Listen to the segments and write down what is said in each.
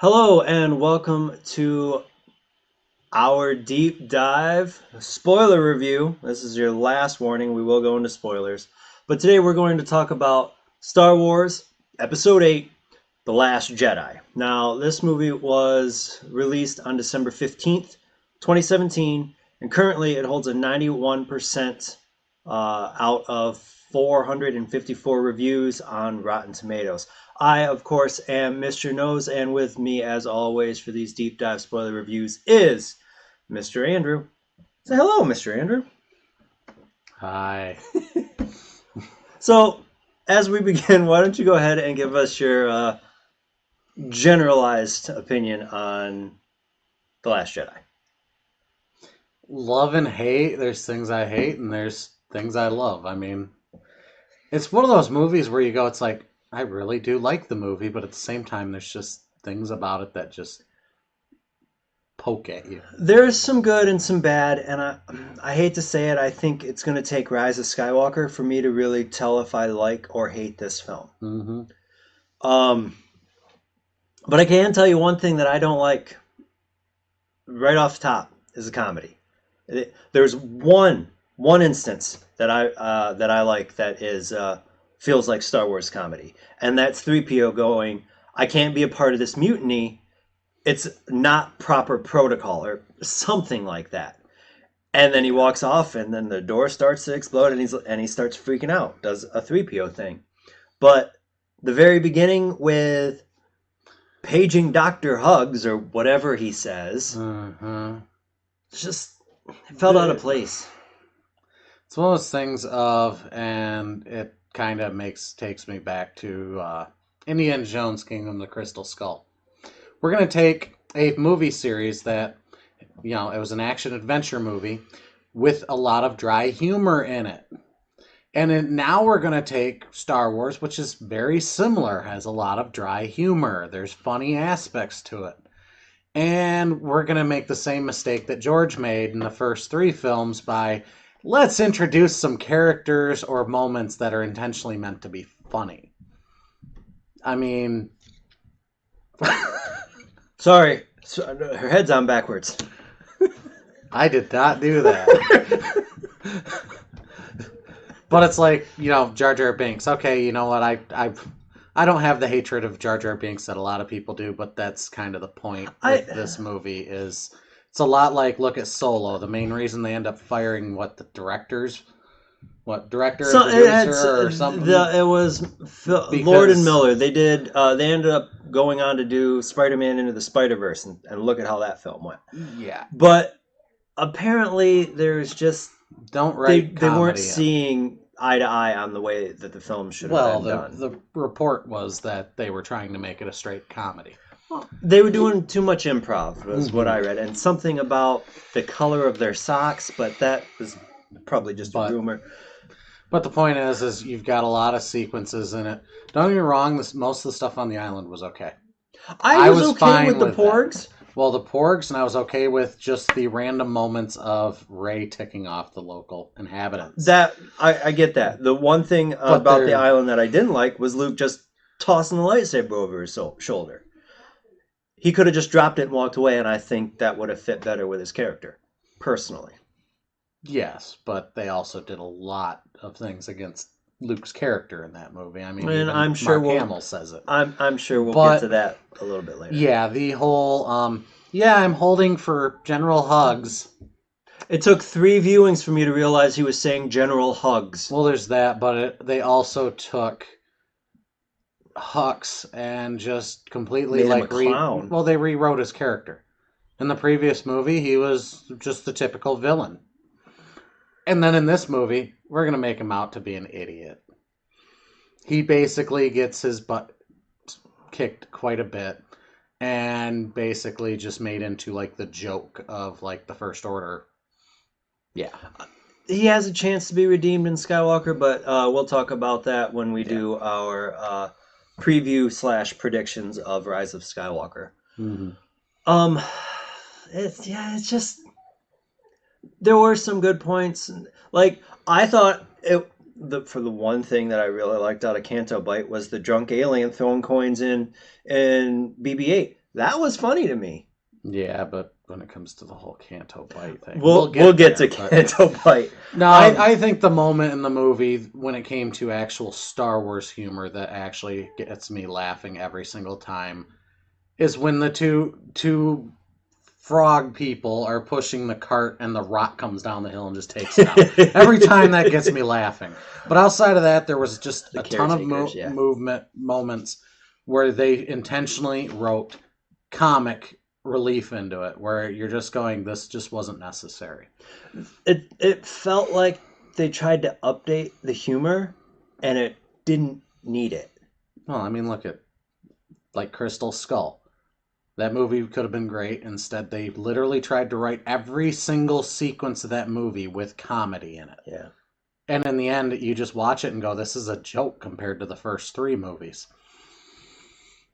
Hello and welcome to our deep dive spoiler review. This is your last warning. We will go into spoilers. But today we're going to talk about Star Wars Episode 8, The Last Jedi. Now, this movie was released on December 15th, 2017, and currently it holds a 91% out of 454 reviews on Rotten Tomatoes. I, of course, am Mr. Nose, and with me, as always, for these deep dive spoiler reviews is Mr. Andrew. Say hello, Mr. Andrew. Hi. So, as we begin, why don't you go ahead and give us your generalized opinion on The Last Jedi? Love and hate. There's things I hate and there's things I love. It's one of those movies where you go, it's like, I really do like the movie, but at the same time, there's just things about it that just poke at you. There's some good and some bad, and I hate to say it, I think it's going to take Rise of Skywalker for me to really tell if I like or hate this film. Mm-hmm. But I can tell you one thing that I don't like right off the top is a comedy. There's one instance that I like that is feels like Star Wars comedy, and that's 3PO going, "I can't be a part of this mutiny. It's not proper protocol," or something like that. And then he walks off, and then the door starts to explode, and he starts freaking out. Does a 3PO thing, but the very beginning with paging Dr. Hugs or whatever he says, it's just it felt out of place. It's one of those things and it kind of takes me back to Indiana Jones Kingdom of the Crystal Skull. We're going to take a movie series that, it was an action-adventure movie with a lot of dry humor in it. And now we're going to take Star Wars, which is very similar, has a lot of dry humor. There's funny aspects to it. And we're going to make the same mistake that George made in the first three films by, let's introduce some characters or moments that are intentionally meant to be funny. Sorry, her head's on backwards. I did not do that. But it's like, Jar Jar Binks. Okay, you know what? I don't have the hatred of Jar Jar Binks that a lot of people do, but that's kind of the point with this movie is it's a lot like, look at Solo. The main reason they end up firing director or producer or something. It was Lord and Miller. They ended up going on to do Spider-Man Into the Spider-Verse, and look at how that film went. Yeah. But apparently there's just they weren't seeing eye to eye on the way that the film should have been done. The report was that they were trying to make it a straight comedy. They were doing too much improv, was what I read, and something about the color of their socks, but that was probably just a rumor. But the point is you've got a lot of sequences in it. Don't get me wrong, most of the stuff on the island was okay. I was okay with the porgs. Well, the porgs, and I was okay with just the random moments of Rey ticking off the local inhabitants. That I get that. The one thing about the island that I didn't like was Luke just tossing the lightsaber over his shoulder. He could have just dropped it and walked away, and I think that would have fit better with his character, personally. Yes, but they also did a lot of things against Luke's character in that movie. And I'm sure Mark Hamill says it. I'm sure we'll get to that a little bit later. Yeah, the whole I'm holding for General Hugs. It took 3 viewings for me to realize he was saying General Hugs. Well, there's that, but they also took Hux and just completely they rewrote his character. In the previous movie, he was just the typical villain. And then in this movie, we're going to make him out to be an idiot. He basically gets his butt kicked quite a bit and basically just made into like the joke of like the First Order. Yeah. He has a chance to be redeemed in Skywalker, but we'll talk about that when we do our preview / predictions of Rise of Skywalker. Mm-hmm. It's just there were some good points. Like I thought for the one thing that I really liked out of Canto Bight was the drunk alien throwing coins in BB-8. That was funny to me. Yeah, but when it comes to the whole Canto Bite thing, we'll We'll get get to there. But Canto Bite. no, I I think the moment in the movie when it came to actual Star Wars humor that actually gets me laughing every single time is when the two frog people are pushing the cart and the rock comes down the hill and just takes it out. Every time that gets me laughing. But outside of that, there was just the a ton of caretakers, yeah. movement moments where they intentionally wrote comic relief into it, where you're just going, this just wasn't necessary. It felt like they tried to update the humor, and it didn't need it. Well, I mean, look at like Crystal Skull. That movie could have been great. Instead, they literally tried to write every single sequence of that movie with comedy in it. Yeah. And in the end, you just watch it and go, this is a joke compared to the first three movies.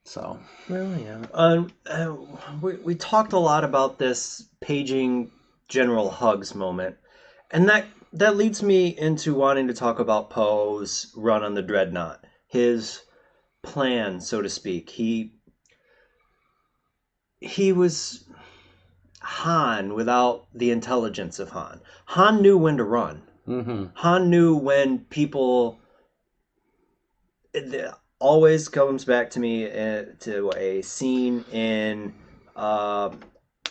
So, Well, yeah. We talked a lot about this paging General Hugs moment, and that leads me into wanting to talk about Poe's run on the Dreadnought, his plan, so to speak. He was Han without the intelligence of Han. Han knew when to run. mm-hmm. Han knew when people. It always comes back to me to a scene in. Uh,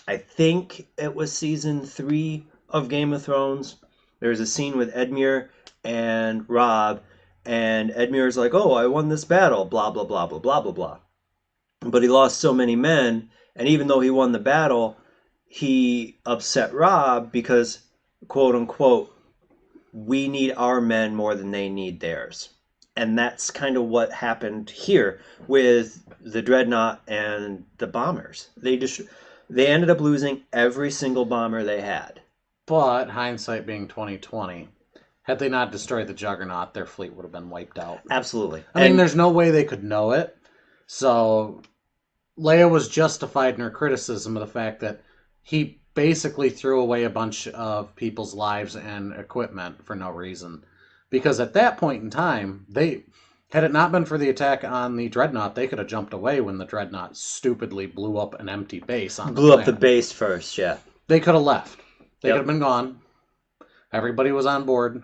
I think it was season 3 of Game of Thrones. There's a scene with Edmure and Robb, and Edmure's like, "Oh, I won this battle," blah blah blah blah blah blah blah. But he lost so many men, and even though he won the battle, he upset Robb because, quote unquote, we need our men more than they need theirs. And that's kind of what happened here with the Dreadnought and the bombers. They ended up losing every single bomber they had. But hindsight being 2020, had they not destroyed the Juggernaut, their fleet would have been wiped out. Absolutely. I mean, there's no way they could know it. So Leia was justified in her criticism of the fact that he basically threw away a bunch of people's lives and equipment for no reason. Because at that point in time, had it not been for the attack on the Dreadnought, they could have jumped away when the Dreadnought stupidly blew up an empty base on the blew up the planet. base first, yeah. They could have left. They Yep. could have been gone. Everybody was on board.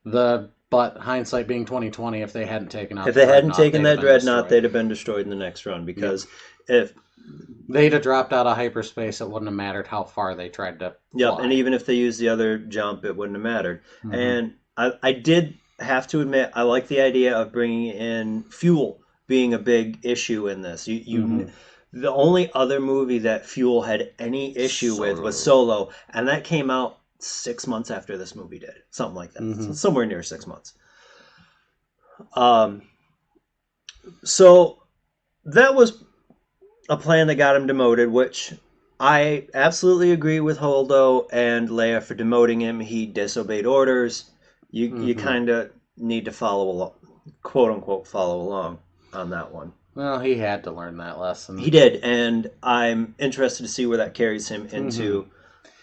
But hindsight being 2020, if they hadn't taken out If the they hadn't Dreadnought, taken they'd have that been Dreadnought, destroyed. they'd have been destroyed in the next run because if They'd have dropped out of hyperspace. It wouldn't have mattered how far they tried to Yep, fly. and even if they used the other jump, it wouldn't have mattered. Mhm. And I did have to admit, I like the idea of bringing in fuel being a big issue in this. Mhm. The only other movie that fuel had any issue with was Solo. Solo, and that came out 6 months after this movie did, something like that, Mhm. somewhere near 6 months. So that was a plan that got him demoted, which I absolutely agree with Holdo and Leia for demoting him. He disobeyed orders. You Mhm. kind of need to follow along, quote unquote, follow along on that one. Well, he had to learn that lesson. He did, and I'm interested to see where that carries him into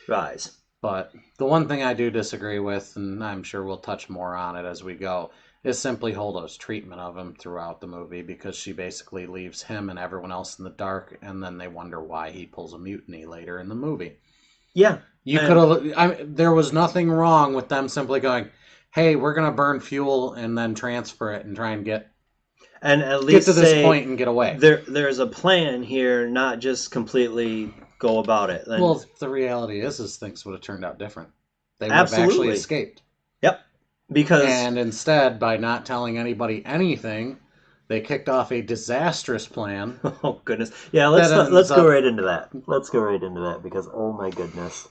Rise. But the one thing I do disagree with, and I'm sure we'll touch more on it as we go, is simply Holdo's treatment of him throughout the movie, because she basically leaves him and everyone else in the dark, and then they wonder why he pulls a mutiny later in the movie. Yeah, You could have. There was nothing wrong with them simply going, "Hey, we're gonna burn fuel and then transfer it and try and get at least to this point and get away." There's a plan here, not just completely go about it. And Well, the reality is things would have turned out different. They would have actually absolutely. escaped. Yep, because And instead, by not telling anybody anything, they kicked off a disastrous plan. oh goodness, yeah. That Let's ends go up- right into that. Let's go right into that because oh my goodness.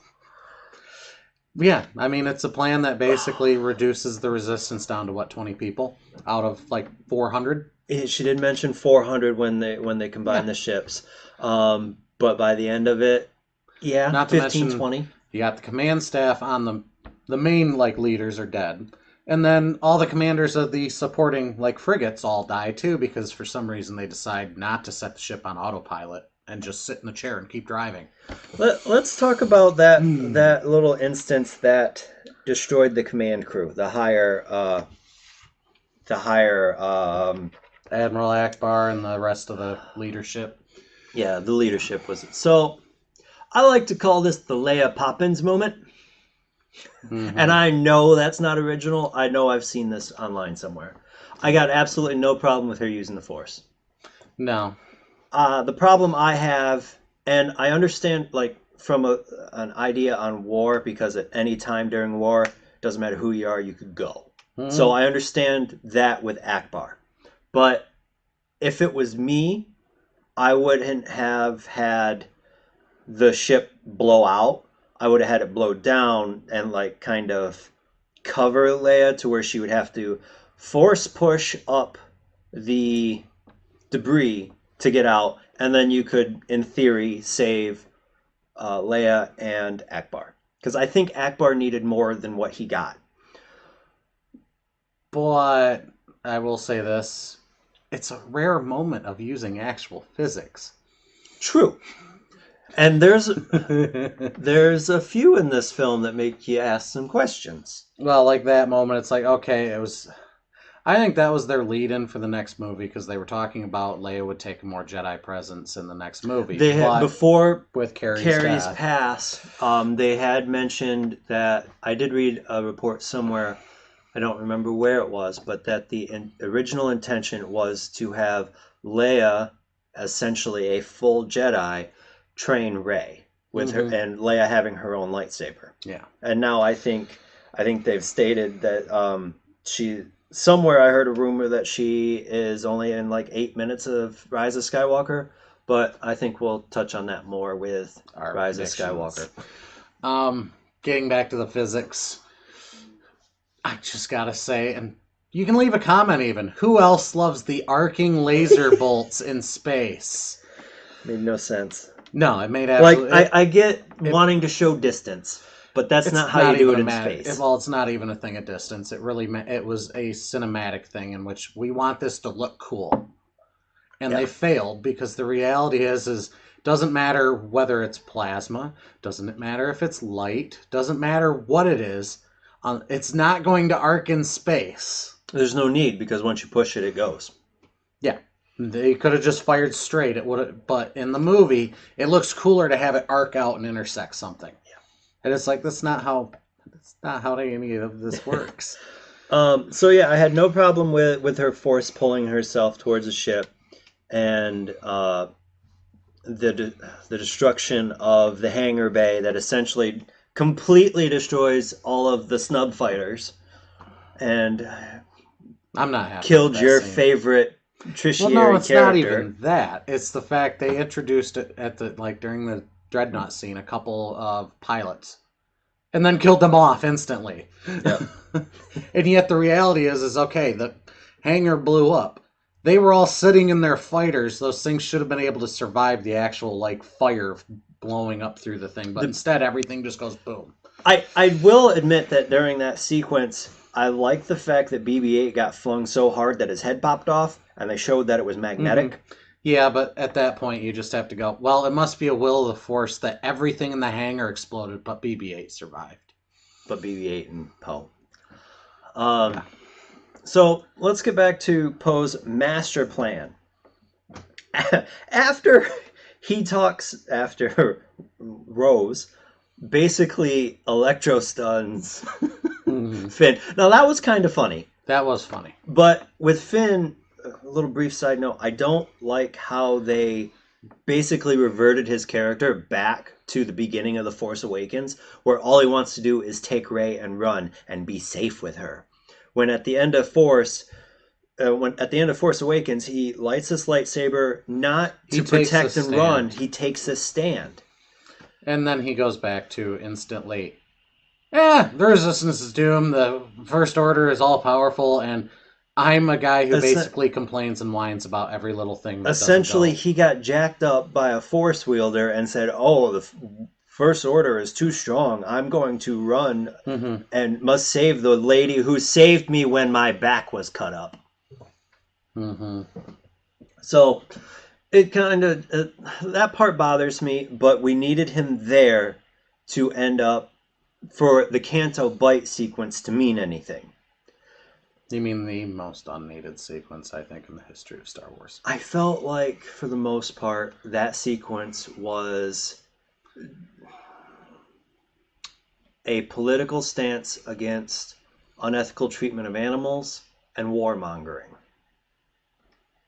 Yeah, I mean, it's a plan that basically reduces the resistance down to what, 20 people out of like 400. She did mention 400 when they combined the ships, but by the end of it, yeah, Not to 15, mention, 20. you got the command staff on the main like leaders are dead, and then all the commanders of the supporting like frigates all die too, because for some reason they decide not to set the ship on autopilot and just sit in the chair and keep driving. Let's talk about that little instance that destroyed the command crew, the higher Admiral Akbar and the rest of the leadership. Yeah, the leadership was so. I like to call this the Leia Poppins moment, and Hmm. I know that's not original. I know I've seen this online somewhere. I got absolutely no problem with her using the Force. No. The problem I have, and I understand, like from an idea on war, because at any time during war, doesn't matter who you are, you could go. So Hmm. I understand that with Akbar. But if it was me, I wouldn't have had the ship blow out. I would have had it blow down and like kind of cover Leia to where she would have to force push up the debris to get out, and then you could, in theory, save Leia and Akbar. Because I think Akbar needed more than what he got. But I will say this: it's a rare moment of using actual physics. True. And there's a few in this film that make you ask some questions. Well, like that moment, it's like okay, it was. I think that was their lead-in for the next movie because they were talking about Leia would take a more Jedi presence in the next movie. They had But before with Carrie's Carrie's death, pass, they had mentioned that I did read a report somewhere. I don't remember where it was, but that the original intention was to have Leia, essentially a full Jedi, train Rey with her, hmm, and Leia having her own lightsaber. yeah, And now I think they've stated that she somewhere I heard a rumor that she is only in like 8 minutes of Rise of Skywalker, but I think we'll touch on that more with our Rise of predictions. Skywalker. Getting back to the physics, I just gotta say, and you can leave a comment even. Who else loves the arcing laser bolts in space? Made no sense. No, it made Like absolutely I get it. wanting to show distance, but that's not It's how you not do even it a in matter. space. Well, it's not even a thing at distance. It really it was a cinematic thing in which we want this to look cool, and they Yeah. failed because the reality is doesn't matter whether it's plasma, doesn't matter if it's light, doesn't matter what it is. It's not going to arc in space. There's no need because once you push it, it goes. Yeah. They could have just fired straight. It would have, but in the movie, it looks cooler to have it arc out and intersect something. And it's like that's not how any of this works. So yeah, I had no problem with her force pulling herself towards the ship, and the destruction of the hangar bay that essentially completely destroys all of the snub fighters and I'm not happy with killed that your scene. favorite Well, no, tertiary it's not character. even that. It's the fact they introduced it at the like during the dreadnought scene, a couple of pilots, and then killed them off instantly. Yep. And yet the reality is okay. The hangar blew up. They were all sitting in their fighters. Those things should have been able to survive the actual like fire blowing up through the thing, but The instead everything just goes boom. I will admit that during that sequence, I like the fact that BB-8 got flung so hard that his head popped off, and they showed that it was Hmm. magnetic. Yeah, but at that point you just have to go. Well, it must be a will of the force that everything in the hangar exploded, but BB-8 survived. But BB-8 and Poe. Yeah. Um, so let's get back to Poe's master plan. After he talks after Rose, basically electro stuns Hmm. Finn. Now that was kind of funny, That was funny. but with Finn, a little brief side note, I don't like how they basically reverted his character back to the beginning of The Force Awakens, where all he wants to do is take Rey and run and be safe with her. When at the end of Force Awakens, he lights his lightsaber not He to takes a protect and run. stand, He takes a stand. and then he goes back to instantly. Yeah, the resistance is doomed. The First Order is all powerful, and I'm a guy who Es- basically complains and whines about every little thing that doesn't Essentially, go. he got jacked up by a Force wielder and said, "Oh, the First Order is too strong. I'm going to run Hmm. and must save the lady who saved me when my back was cut up." Hmm. So it kind of that part bothers me, but we needed him there to end up for the Canto Bite sequence to mean anything. You mean the most unneeded sequence, I think, in the history of Star Wars. I felt like, for the most part, that sequence was a political stance against unethical treatment of animals and warmongering.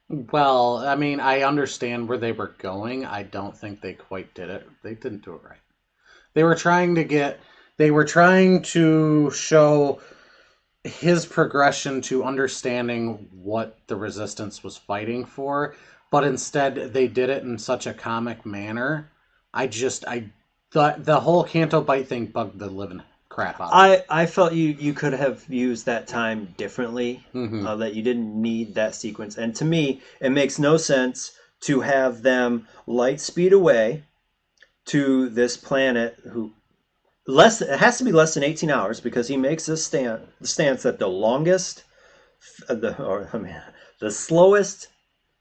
Well, I mean, I understand where they were going. I don't think they quite did it. They didn't do it right. They were trying to get, they were trying to show his progression to understanding what the resistance was fighting for, but instead they did it in such a comic manner. I thought the whole Canto Bite thing bugged the living crap out of me. I felt you could have used that time differently, Mm-hmm. that you didn't need that sequence. And to me, it makes no sense to have them light speed away to this planet who less it has to be less than 18 hours because he makes this stance that the longest the or I mean, the slowest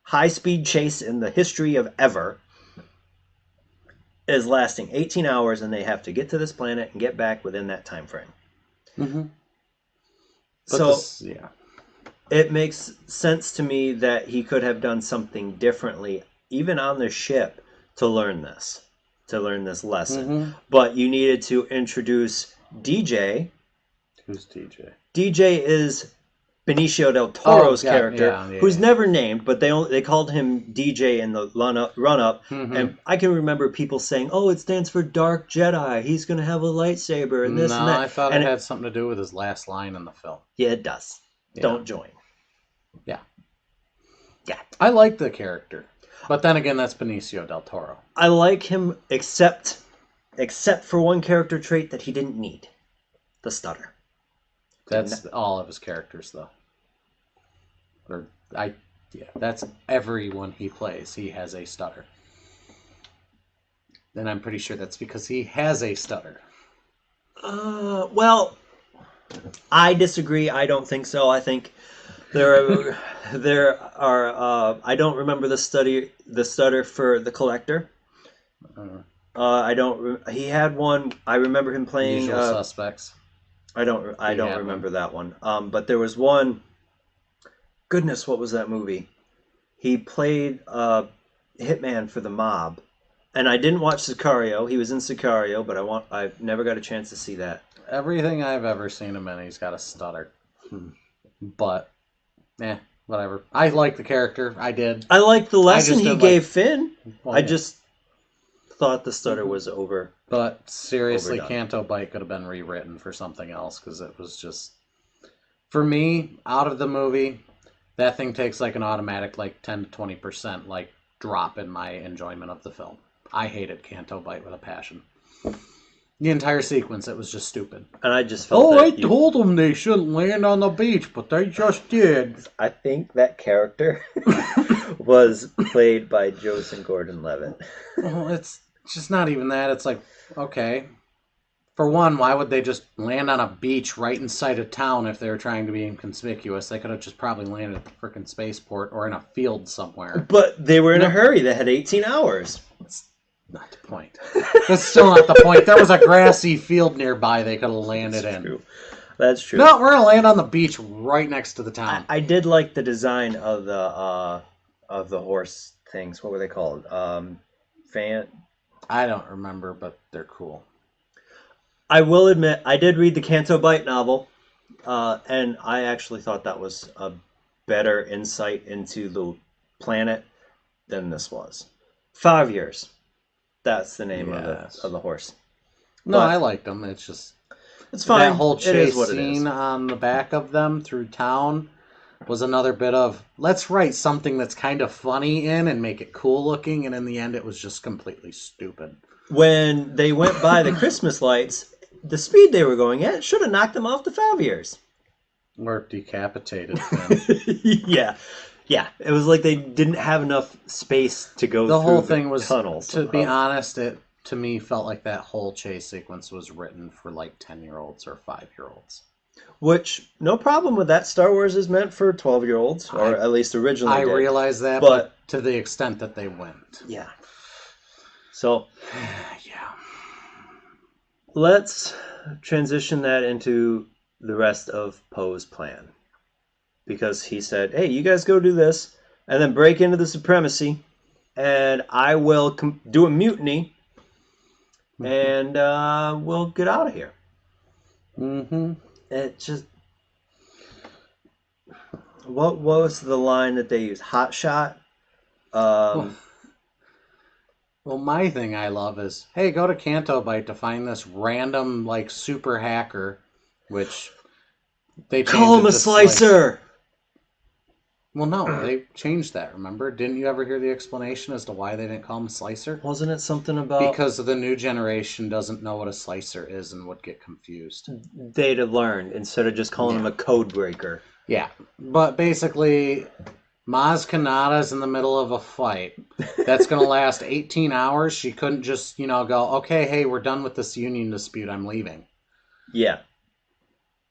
high speed chase in the history of ever is lasting 18 hours and they have to get to this planet and get back within that time frame. Mm-hmm. But So this, yeah. it makes sense to me that he could have done something differently even on the ship to learn this lesson. Mm-hmm. But you needed to introduce DJ. Who's DJ? DJ is Benicio del Oh, Toro's yeah, character, yeah, yeah, who's yeah. never named, but they called him DJ in the run up, Mm-hmm. and I can remember people saying, "Oh, it stands for Dark Jedi. He's going to have a lightsaber and this and No, that." I thought it And had something to do with his last line in the film. yeah, it does. Yeah, Don't join. yeah. Yeah, I like the character, but then again, that's Benicio del Toro. I like him except for one character trait that he didn't need, the stutter. That's all of his characters, though. Or yeah, that's everyone he plays. He has a stutter, and I'm pretty sure that's because he has a stutter. Well, I disagree. I don't think so. I think there are I don't remember the stutter for the collector. Uh, I don't he had one. I remember him playing Usual Suspects. I He don't had one. remember that one. But there was one. Goodness, what was that movie? He played hitman for the mob. And I didn't watch Sicario. He was in Sicario, but I've never got a chance to see that. Everything I've ever seen him in, he's got a stutter. But, whatever. I like the character. I did. I like the I lesson just he didn't gave like. Finn. Well, I yeah. just thought the stutter was over. But seriously, Overdone. Canto Bite could have been rewritten for something else because it was just, for me, out of the movie, that thing takes like an automatic like 10 to 20% like drop in my enjoyment of the film. I hated Canto Bite with a passion. The entire sequence, it was just stupid. And I just felt that told them they shouldn't land on the beach, but they just did. I think that character was played by Joseph Gordon-Levitt. Well, it's just not even that. It's like, okay. For one, why would they just land on a beach right inside of town if they were trying to be inconspicuous? They could have just probably landed at the frickin' spaceport or in a field somewhere. But they were in No. a hurry. They had 18 hours. That's not the point. That's still not the point. There was a grassy field nearby they could have landed That's in. true. That's true. No, we're gonna land on the beach right next to the town. I did like the design of the horse things. What were they called? Fan. I don't remember, but they're cool. I will admit, I did read the Canto Bite novel, and I actually thought that was a better insight into the planet than this was. 5 years. That's the name Yes. of the horse. No, But I liked them. It's just it's fine. that whole It is chase what it is. scene on the back of them through town was another bit of let's write something that's kind of funny in and make it cool looking, and in the end, it was just completely stupid. When they went by the Christmas lights, the speed they were going at should have knocked them off the 5 years. Or decapitated them. Yeah. Yeah. It was like they didn't have enough space to go The through whole the thing was, tunnels. to be honest, it to me felt like that whole chase sequence was written for like 10-year-olds or 5-year-olds. Which, no problem with that. Star Wars is meant for 12-year-olds, or at least originally I did. realize that, But but to the extent that they went. yeah. So Yeah. let's transition that into the rest of Poe's plan. because he said, "Hey, you guys go do this, and then break into the Supremacy, and I will do a mutiny, and we'll get out of here." Mm-hmm. It just what was the line that they used? Hot shot. Well, Um, well, my thing I love is, hey, go to Canto Bite to find this random like super hacker, which they Call changed him it a to Slice. slicer. Well, no, they changed that. Remember? Didn't you ever hear the explanation as to why they didn't call him Slicer? Wasn't it something about Because the new generation doesn't know what a slicer is and would get confused. they'd have learned instead of just calling him Yeah. a code breaker? Yeah. But basically, Maz Kanata's in the middle of a fight that's going to last 18 hours. She couldn't just, go, okay, hey, we're done with this union dispute. I'm leaving. Yeah.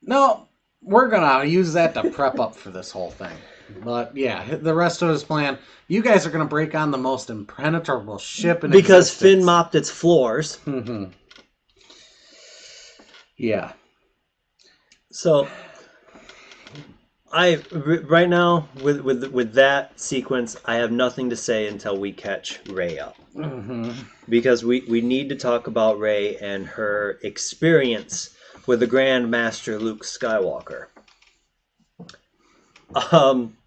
No, we're going to use that to prep up for this whole thing. But yeah, the rest of his plan, you guys are going to break on the most impenetrable ship in Because Finn existence. mopped its floors. Yeah. So right now with that sequence, I have nothing to say until we catch Rey up. Because we need to talk about Rey and her experience with the Grand Master Luke Skywalker.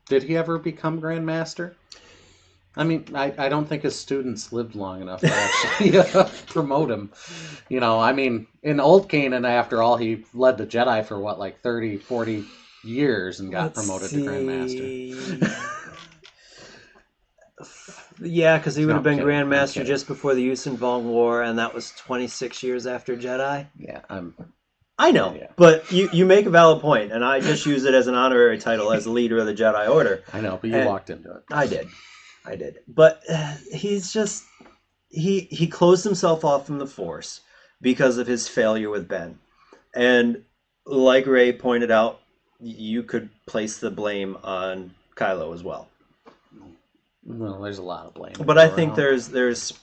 Did he ever become Grand Master? I mean, I don't think his students lived long enough to actually promote him. I mean, in Old Canaan, after all, he led the Jedi for what, like 30, 40 years and got promoted to Grand Master. Yeah, because he would No, have I'm been kidding. Grand I'm Master kidding. just before the Yuuzhan Vong War, and that was 26 years after Jedi. Yeah, I know, yeah. but you make a valid point, and I just use it as an honorary title as leader of the Jedi Order. I know, but you And walked into it. I did. But he's just he closed himself off from the Force because of his failure with Ben, and like Ray pointed out, you could place the blame on Kylo as well. Well, there's a lot of blame. But I think there's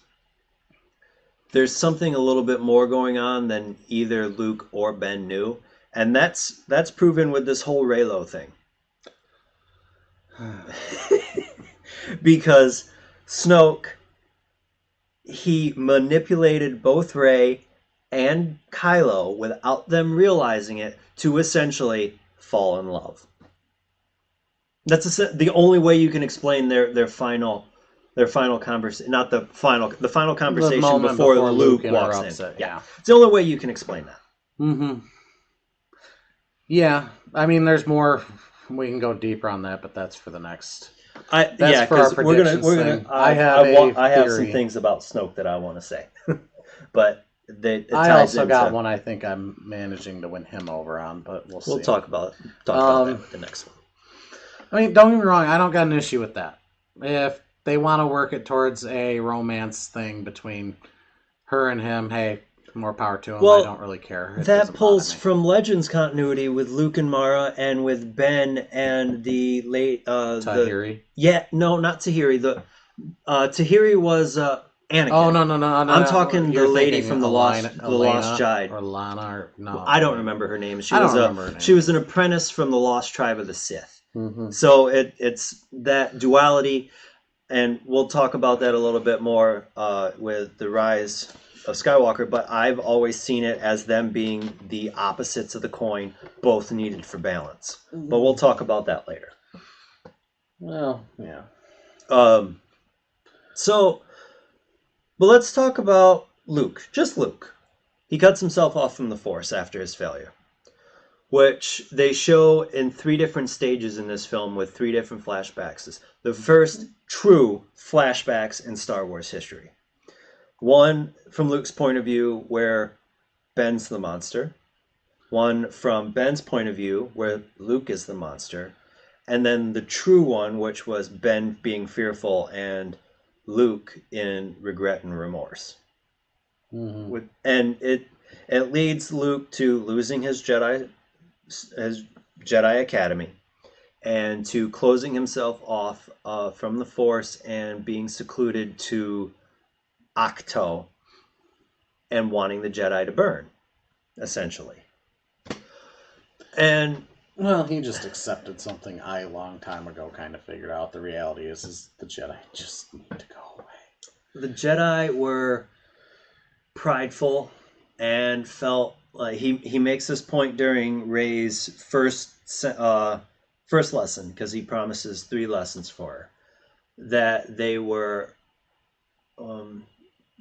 something a little bit more going on than either Luke or Ben knew, and that's proven with this whole Reylo thing. Because Snoke, he manipulated both Rey and Kylo without them realizing it to essentially fall in love. That's the only way you can explain their final conversation, not the final conversation moment before before Luke Luke walks interrupts in. it, Yeah, yeah. it's the only way you can explain that. Mm-hmm. Yeah, I mean, there's more. We can go deeper on that, but that's for the next. Yeah, for our because we're gonna predictions thing. I have some things about Snoke that I want to say, but it I ties also into. got one I think I'm managing to win him over on, but we'll see. We'll talk about that with the next one. I mean, don't get me wrong. I don't got an issue with that. If they want to work it towards a romance thing between her and him, hey, more power to him. Well, I don't really care. It that doesn't pulls bother me. from Legends continuity with Luke and Mara and with Ben and the late Tahiri. No, not Tahiri. The Tahiri was Anakin. Oh no! I'm talking You're the lady thinking from the Elena, Lost Jedi. or Lana, or no. I don't remember her name. She I don't was remember her name. she was an apprentice from the Lost Tribe of the Sith. Mm-hmm. So it's that duality, and we'll talk about that a little bit more with the rise of Skywalker. But I've always seen it as them being the opposites of the coin, both needed for balance. But we'll talk about that later. Well, yeah. So, but let's talk about Luke. Just Luke. He cuts himself off from the Force after his failure, which they show in 3 different stages in this film with 3 different flashbacks. The first true flashbacks in Star Wars history. One from Luke's point of view where Ben's the monster. One from Ben's point of view where Luke is the monster. And then the true one, which was Ben being fearful and Luke in regret and remorse. Mm-hmm. And it leads Luke to losing his Jedi Academy and to closing himself off from the Force and being secluded to Ahch-To and wanting the Jedi to burn, essentially. And Well, he just accepted something I, a long time ago, kind of figured out. The reality is the Jedi just need to go away. The Jedi were prideful and felt like he makes this point during Rey's first lesson, because he promises 3 lessons for her, that they were um,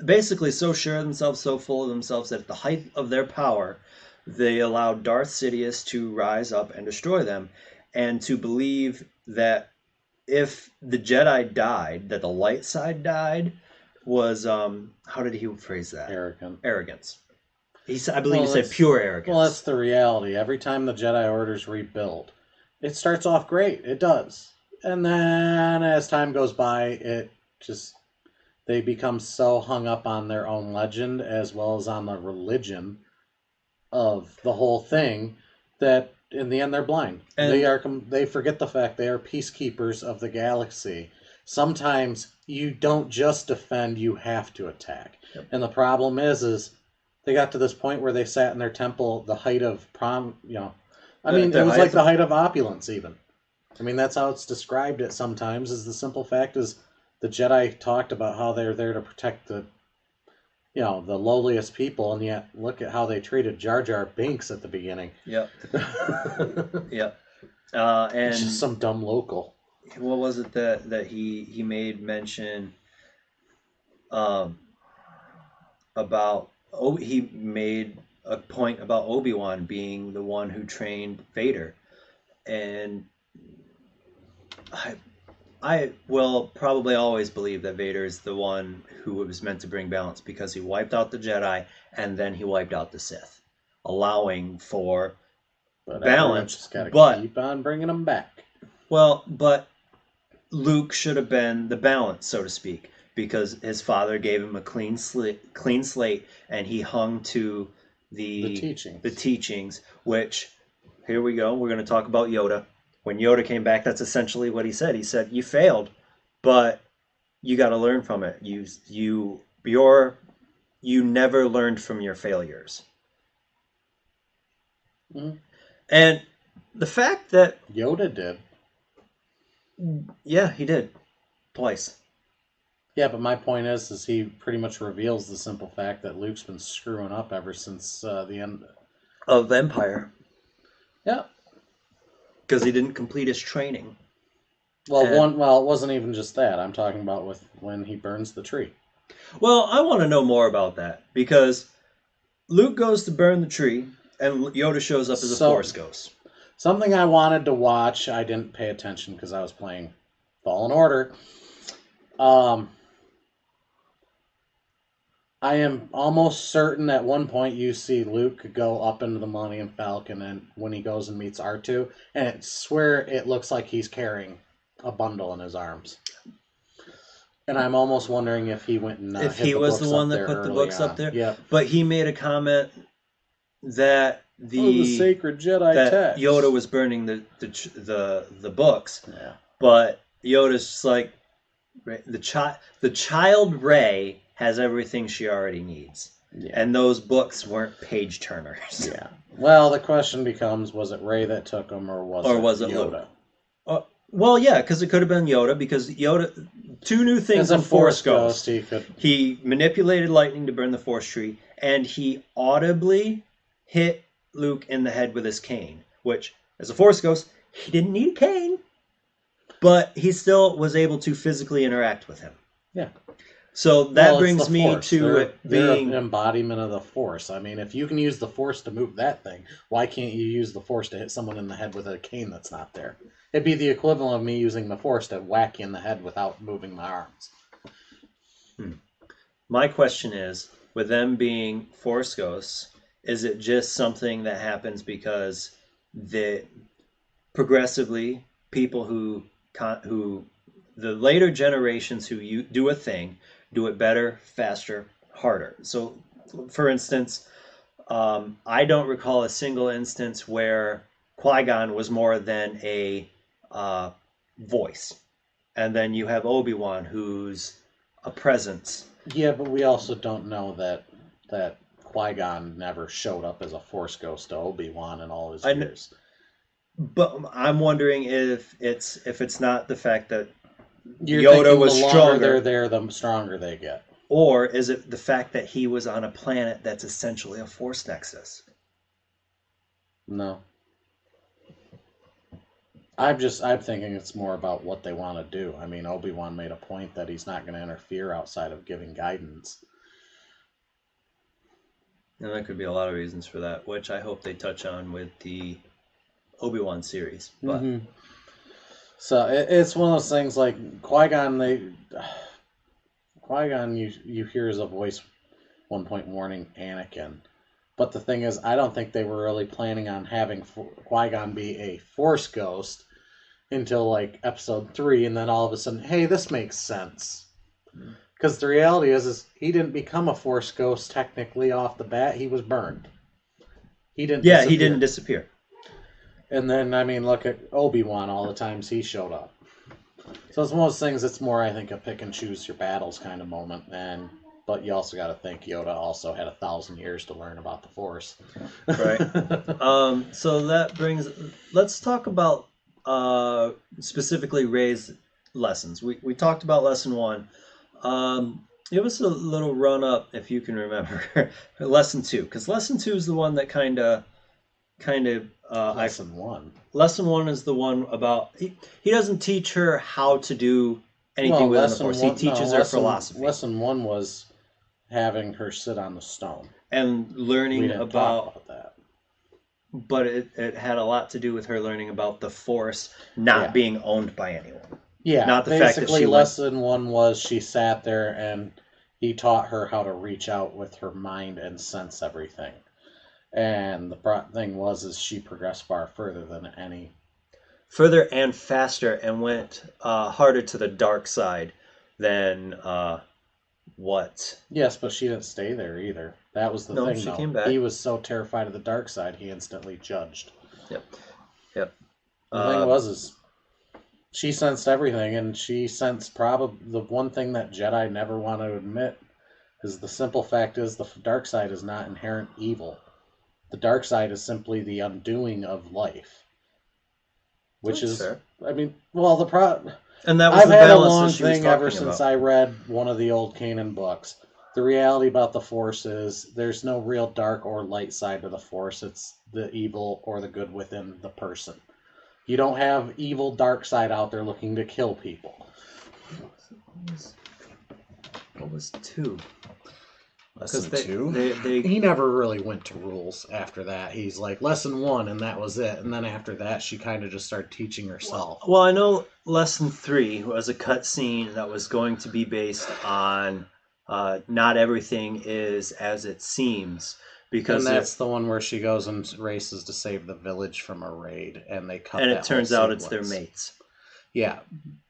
basically so sure of themselves, so full of themselves, that at the height of their power, they allowed Darth Sidious to rise up and destroy them, and to believe that if the Jedi died, that the light side died, was how did he phrase that? Arrogant. Arrogance. I believe he Well, said that's pure well, that's arrogance. the reality. Every time the Jedi Orders rebuild, it starts off great. It does, and then as time goes by, it just they become so hung up on their own legend as well as on the religion of the whole thing that in the end they're blind. And They forget the fact they are peacekeepers of the galaxy. Sometimes you don't just defend, you have to attack. yep. And the problem is they got to this point where they sat in their temple the height of I mean, it the was like highest. the height of opulence even. I mean, that's how it's described it sometimes, is the simple fact is the Jedi talked about how they're there to protect the lowliest people, and yet look at how they treated Jar Jar Binks at the beginning. Yep. Yep. It's just And some dumb local. what was it that he made mention um, about? Oh, he made a point about Obi-Wan being the one who trained Vader, and I I will probably always believe that Vader is the one who was meant to bring balance, because he wiped out the Jedi and then he wiped out the Sith, allowing for But everyone's balance. just got to But keep on bringing them back. but Luke should have been the balance, so to speak, because his father gave him a clean slate, and he hung to The the the teachings. teachings. Which, here we go. We're going to talk about Yoda. When Yoda came back, that's essentially what he said. He said, "You failed, but you got to learn from it. You never learned from your failures." Mhm. And the fact that, Yoda did. yeah, he did twice. Yeah, but my point is he pretty much reveals the simple fact that Luke's been screwing up ever since the end. Of Empire, Yeah. because he didn't complete his training. Well, And it wasn't even just that. I'm talking about with when he burns the tree. well, I want to know more about that, because Luke goes to burn the tree, and Yoda shows up as a So Force ghost. something I wanted to watch, I didn't pay attention because I was playing Fallen Order. Um, I am almost certain at one point you see Luke go up into the Millennium Falcon, and when he goes and meets R2, and I swear it looks like he's carrying a bundle in his arms. And I'm almost wondering if he went and If hid he the was the books one up that there put the early books up on. there, Yep. but he made a comment that Oh, the the sacred Jedi that text. Yoda was burning the books, Yeah. but Yoda's just like, the child Rey has everything she already needs, Yeah. and those books weren't page turners. Yeah. Well, the question becomes: was it Rey that took him, or was Or it was it Yoda? Luke? Well, yeah, because it could have been Yoda, because Yoda, two new things As a in Force Force Ghost, Ghost. he could. He manipulated lightning to burn the Force tree, and he audibly hit Luke in the head with his cane, which, as a Force Ghost, he didn't need a cane, but he still was able to physically interact with him. Yeah. So that Well, it's the brings me Force. to They're, it they're an being. embodiment of the Force. I mean, if you can use the Force to move that thing, why can't you use the Force to hit someone in the head with a cane that's not there? It'd be the equivalent of me using the Force to whack you in the head without moving my arms. My question is, with them being Force Ghosts, is it just something that happens because the progressively people who the later generations who do a thing do it better, faster, harder? So, for instance, I don't recall a single instance where Qui-Gon was more than a uh, voice, and then you have Obi-Wan, who's a presence. Yeah, but we also don't know that Qui-Gon never showed up as a Force Ghost to Obi-Wan in all his I years. But I'm wondering if it's not the fact that You're Yoda thinking the was longer they're stronger, there, the stronger they get. or is it the fact that he was on a planet that's essentially a force nexus? No. I'm thinking it's more about what they want to do. I mean, Obi-Wan made a point that he's not going to interfere outside of giving guidance. And there could be a lot of reasons for that, which I hope they touch on with the Obi-Wan series. But Mm-hmm. So it's one of those things like Qui-Gon. Qui-Gon, you hear as a voice one point warning Anakin. But the thing is, I don't think they were really planning on having Qui-Gon be a Force ghost until like episode 3, and then all of a sudden, hey, this makes sense. Because the reality is he didn't become a Force ghost technically off the bat. He was burned. He didn't yeah, he didn't disappear. disappear. And then, I mean, look at Obi-Wan, all the times he showed up. So it's one of those things. It's more, I think, a pick and choose your battles kind of moment. But you also got to think Yoda also had 1,000 years to learn about the Force. Right. So that brings. Let's talk about specifically Ray's lessons. We talked about lesson one. Give us a little run up if you can remember lesson two, because lesson two is the one that kind of Lesson one. lesson one is the one about he doesn't teach her how to do anything Well, within the lesson force. He one. No, teaches her philosophy lesson one was having her sit on the stone. and We learning didn't talk about, about that. but it had a lot to do with her learning about the force not Yeah. being owned by anyone. Yeah, Not the fact that basically, she went. lesson one was she sat there and he taught her how to reach out with her mind and sense everything. And the thing was, is she progressed far further than any. Further and faster and went harder to the dark side than what. Yes, but she didn't stay there either. That was the No, thing, she though. came back. He was so terrified of the dark side, he instantly judged. Yep, yep. The thing Uh, is she sensed everything, and she sensed probably the one thing that Jedi never want to admit is the simple fact is the dark side is not inherent evil. The dark side is simply the undoing of life, which that's is, fair. I mean, well, And that was I've the had a balance that long she was thing ever talking since about. I read one of the old Kanan books. The reality about the Force is there's no real dark or light side to the Force. It's the evil or the good within the person. You don't have evil dark side out there looking to kill people. What was two? Lesson Because two? they He never really went to rules after that. He's like, lesson one, and that was it. And then after that, she kind of just started teaching herself. well, I know lesson three was a cutscene that was going to be based on not everything is as it seems And because that's the one where she goes and races to save the village from a raid, and they cut and it that whole turns out it's their sequence. mates. Yeah.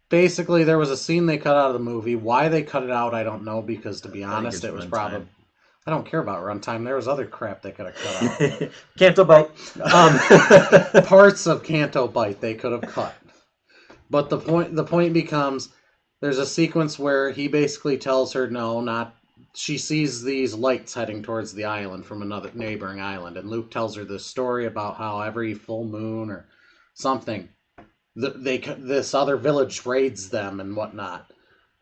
Basically, there was a scene they cut out of the movie. Why they cut it out, I don't know, because to be I think honest, it's it was runtime. probably. I don't care about runtime. There was other crap they could have cut out. Canto bite. Parts of Canto Bite they could have cut. But the point becomes there's a sequence where he basically tells her no, not she sees these lights heading towards the island from another neighboring island, and Luke tells her this story about how every full moon or something this other village raids them and whatnot.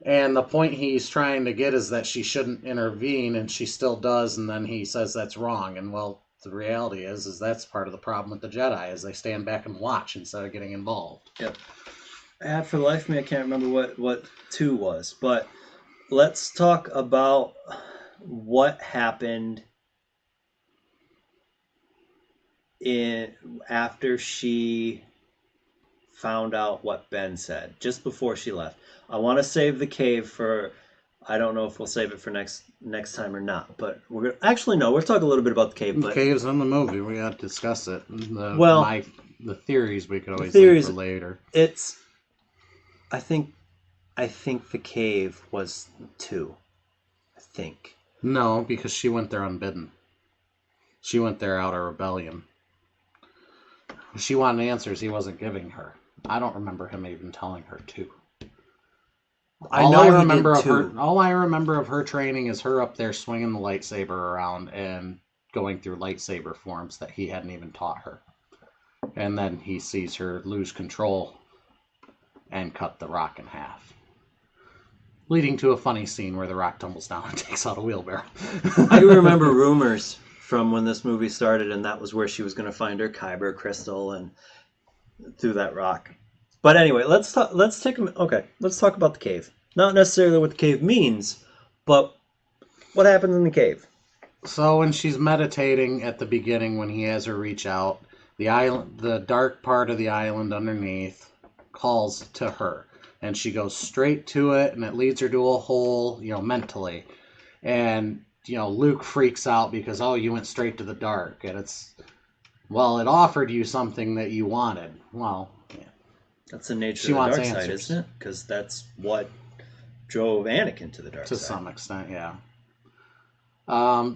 And the point he's trying to get is that she shouldn't intervene, and she still does. And then he says that's wrong. And well, the reality is that's part of the problem with the Jedi is they stand back and watch instead of getting involved. Yep. For the life of me, I can't remember what two was, but let's talk about what happened in after she found out what Ben said just before she left. I want to save the cave for. I don't know if we'll save it for next time or not, but we're gonna, actually no. We'll talk a little bit about the cave. The But cave's in the movie. We got to discuss it. well, The theories we could always theories. leave for later. It's. I think the cave was two. I think. No, because she went there unbidden. She went there out of rebellion. She wanted answers he wasn't giving her. I don't remember him even telling her to. All I remember of her training is her up there swinging the lightsaber around and going through lightsaber forms that he hadn't even taught her. And then he sees her lose control and cut the rock in half, leading to a funny scene where the rock tumbles down and takes out a wheelbarrow. I remember rumors from when this movie started, and that was where she was going to find her Kyber crystal and through that rock. But anyway, let's talk. Let's take a okay. Let's talk about the cave. Not necessarily what the cave means, but what happens in the cave. So when she's meditating at the beginning, when he has her reach out, the island, the dark part of the island underneath, calls to her, and she goes straight to it, and it leads her to a hole, mentally. And Luke freaks out because, oh, you went straight to the dark, and well, it offered you something that you wanted. Well, yeah. That's the nature She of the wants dark side, answers. isn't it? Because that's what drove Anakin to the dark To side. some extent, yeah.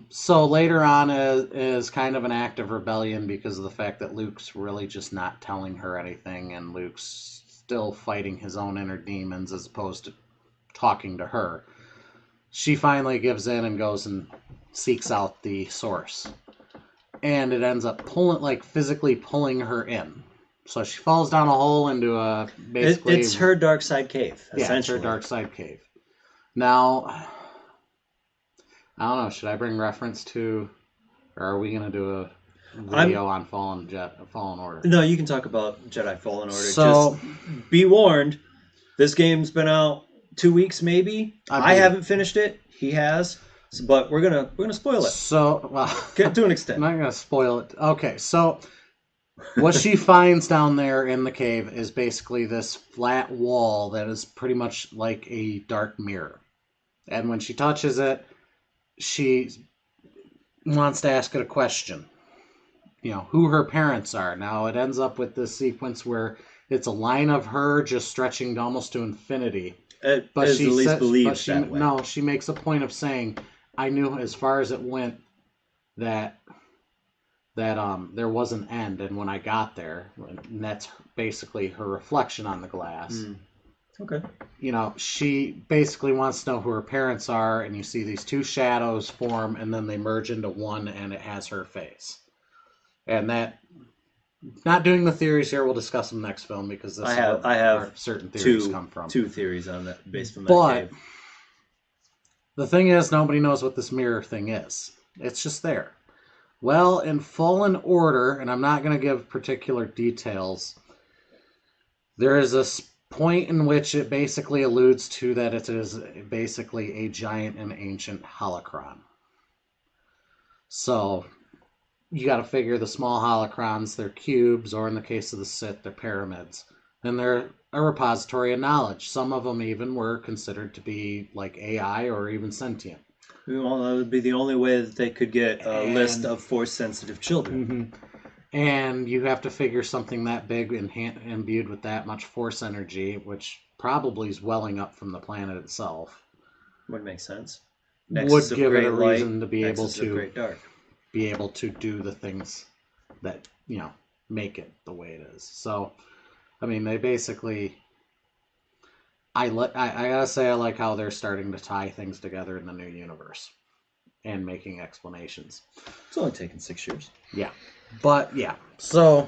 So later on is kind of an act of rebellion because of the fact that Luke's really just not telling her anything, and Luke's still fighting his own inner demons as opposed to talking to her. She finally gives in and goes and seeks out the source. And it ends up physically pulling her in. So she falls down a hole into a basically... It's her dark side cave, essentially. Yeah, it's her dark side cave. Now, I don't know, should I bring reference to... Or are we going to do a video on Fallen Order? No, you can talk about Jedi Fallen Order. So, just be warned, this game's been out 2 weeks maybe. I haven't finished it. He has. But we're gonna spoil it. So, well, to an extent. I'm not gonna spoil it. Okay, so what she finds down there in the cave is basically this flat wall that is pretty much like a dark mirror. And when she touches it, she wants to ask it a question. Who her parents are. Now it ends up with this sequence where it's a line of her just stretching almost to infinity. But she at least believes that way. No, she makes a point of saying, I knew as far as it went that there was an end, and when I got there, and that's basically her reflection on the glass. Okay. She basically wants to know who her parents are, and you see these two shadows form, and then they merge into one, and it has her face. And that, not doing the theories here, we'll discuss them next film because this I have certain theories come from. Two theories on that based from that But cave. The thing is, nobody knows what this mirror thing is. It's just there. Well, in Fallen Order, and I'm not going to give particular details, there is a point in which it basically alludes to that it is basically a giant and ancient holocron. So, you got to figure the small holocrons, they're cubes, or in the case of the Sith, they're pyramids. And they're a repository of knowledge. Some of them even were considered to be like AI or even sentient. Well, that would be the only way that they could get a list of Force-sensitive children. Mm-hmm. And you have to figure something that big and imbued with that much Force energy, which probably is welling up from the planet itself. Would make sense. Would give it a reason to be able to do the things that, make it the way it is. So, I mean, they basically... I gotta say, I like how they're starting to tie things together in the new universe and making explanations. It's only taken 6 years. Yeah. But, yeah. So,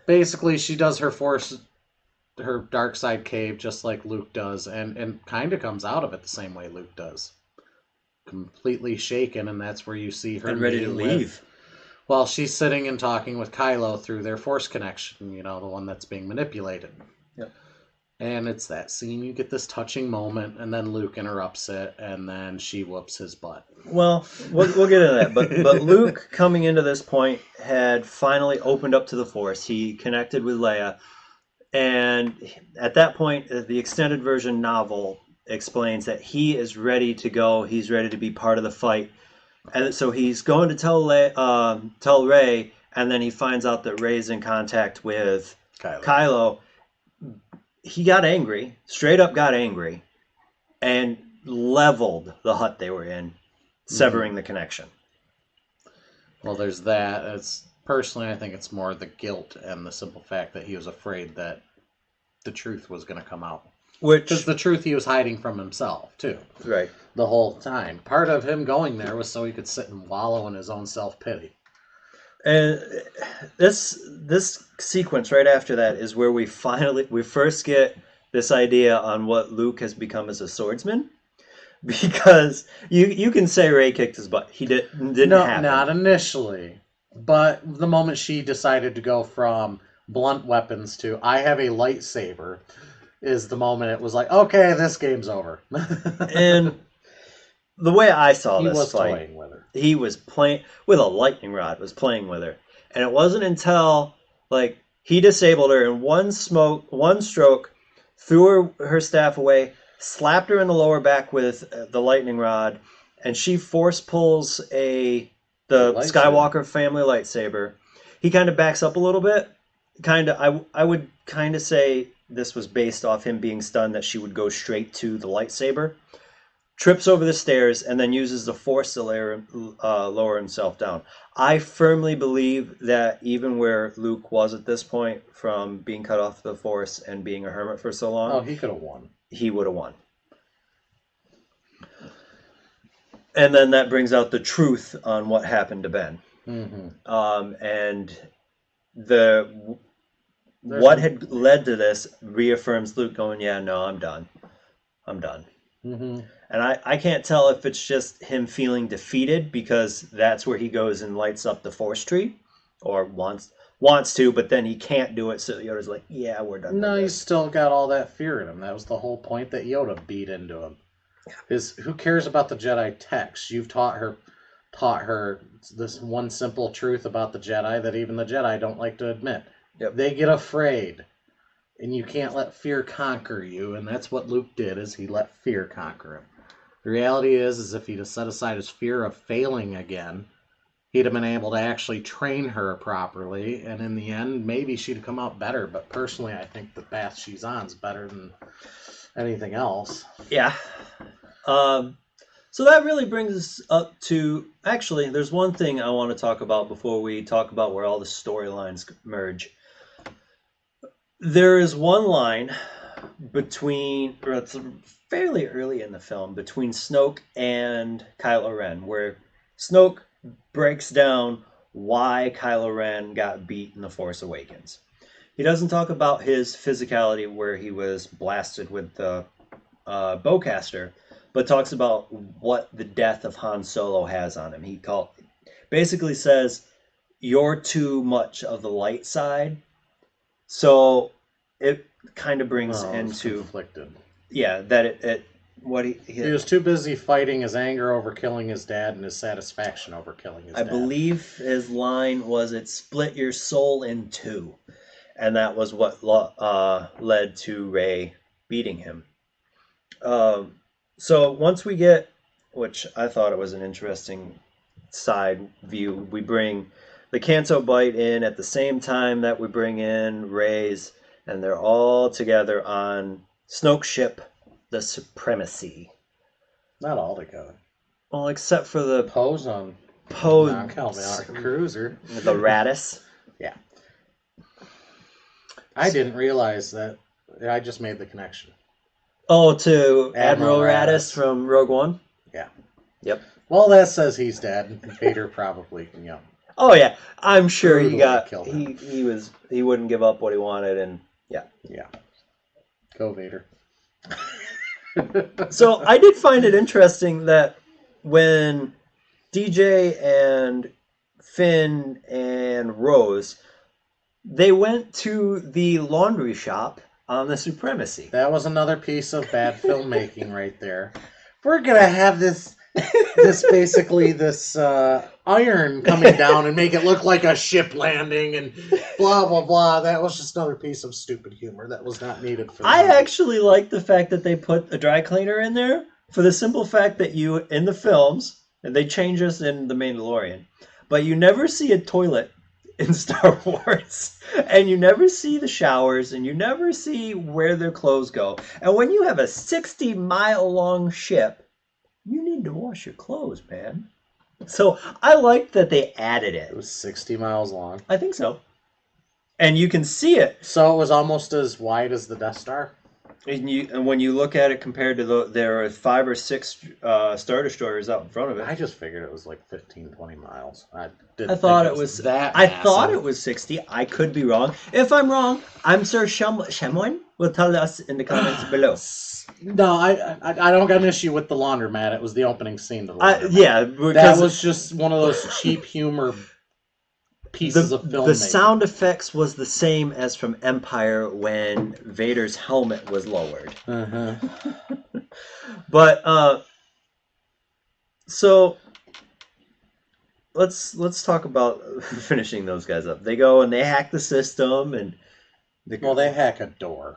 basically, she does her dark side cave just like Luke does, and kind of comes out of it the same way Luke does. Completely shaken, and that's where you see her... And ready to leave. Well, she's sitting and talking with Kylo through their Force connection, the one that's being manipulated. Yep. And it's that scene, you get this touching moment, and then Luke interrupts it, and then she whoops his butt. Well, we'll get into that. But Luke, coming into this point, had finally opened up to the Force. He connected with Leia. And at that point, the extended version novel explains that he is ready to go. He's ready to be part of the fight. And so he's going to tell Rey, and then he finds out that Rey's in contact with Kylo. He got angry, straight up got angry, and leveled the hut they were in, severing the connection. Well, there's that. Personally, I think it's more the guilt and the simple fact that he was afraid that the truth was going to come out. Because the truth he was hiding from himself, too. Right. The whole time. Part of him going there was so he could sit and wallow in his own self-pity. And this sequence right after that is where we first get this idea on what Luke has become as a swordsman. Because you can say Ray kicked his butt. Didn't No, happen. not initially. But the moment she decided to go from blunt weapons to I have a lightsaber is the moment it was like, okay, this game's over. And the way I saw He this was fight, toying with her. he was playing with a lightning rod, was playing with her. And it wasn't until like he disabled her in one stroke, threw her staff away, slapped her in the lower back with the lightning rod, and she force pulls The the lightsaber. Skywalker family lightsaber. He kind of backs up a little bit. Kind of, I would kind of say this was based off him being stunned that she would go straight to the lightsaber, trips over the stairs, and then uses the force to lower himself down. I firmly believe that even where Luke was at this point, from being cut off the force and being a hermit for so Oh, long, he could have won. he would have won. And then that brings out the truth on what happened to Ben. Mm-hmm. And the There's what had led to this reaffirms Luke going, yeah, no, I'm done. I'm done. mm-hmm. And I can't tell if it's just him feeling defeated because that's where he goes and lights up the force tree, or wants to, but then he can't do it. So Yoda's like, "Yeah, we're done with No, he's this." still got all that fear in him. That was the whole point that Yoda beat into him. Is who cares about the Jedi text? You've taught her this one simple truth about the Jedi that even the Jedi don't like to admit. Yep. They get afraid, and you can't let fear conquer you. And that's what Luke did: is he let fear conquer him. The reality is if he'd have set aside his fear of failing again, he'd have been able to actually train her properly, and in the end, maybe she'd have come out better. But personally, I think the path she's on is better than anything else. Yeah. Um, so that really brings us up to actually, there's one thing I want to talk about before we talk about where all the storylines merge. There is one line or it's fairly early in the film, between Snoke and Kylo Ren, where Snoke breaks down why Kylo Ren got beat in The Force Awakens. He doesn't talk about his physicality where he was blasted with the bowcaster, but talks about what the death of Han Solo has on him. Basically says, "You're too much of the light side." So it kind of brings Oh, I was into, conflicted. yeah, that it what He was too busy fighting his anger over killing his dad and his satisfaction over killing his I dad. believe his line was, "It split your soul in two," and that was what led to Rey beating him. So once we get, which I thought it was an interesting side view, we bring the Canto Bite in at the same time that we bring in Rey's, and they're all together on Snoke's ship, the Supremacy. Not all together. Well, except for the Poe's on Poe, non-Calamari Cruiser. the Radis. Yeah. I didn't realize that. I just made the connection. Oh, to Admiral Admiral Radis from Rogue One. Yeah. Yep. Well, that says he's dead. Vader probably, Oh yeah, I'm sure brutally killed him. he wouldn't give up what he wanted, and yeah. Yeah. Go Vader. So I did find it interesting that when DJ and Finn and Rose, they went to the laundry shop on the Supremacy. That was another piece of bad filmmaking right there. We're gonna have this basically this iron coming down and make it look like a ship landing and blah blah blah. That was just another piece of stupid humor that was not needed for the I movie. actually like the fact that they put a dry cleaner in there, for the simple fact that you, in the films, and they change this in The Mandalorian, but you never see a toilet in Star Wars, and you never see the showers, and you never see where their clothes go. And when you have a 60-mile long ship, you need to wash your clothes, man. So I like that they added It it. was 60 miles long. I think so. And you can see it. So it was almost as wide as the Death Star. And when you look at it compared to there are 5 or 6 Star Destroyers out in front of it. I just figured it was like 15, 20 miles. I I didn't think thought it it was was. that I thought massive. it was 60. I could be wrong. If I'm wrong, I'm Sir Shamoin will tell us in the comments below. No, I don't got an issue with the laundromat. It was the opening scene of the laundromat. Yeah, That because was just one of those cheap humor pieces of the filmmaking. sound effects was the same as from Empire when Vader's helmet was lowered. Uh-huh. But so let's talk about finishing those guys up. They go and they hack the system and Well, they hack a door.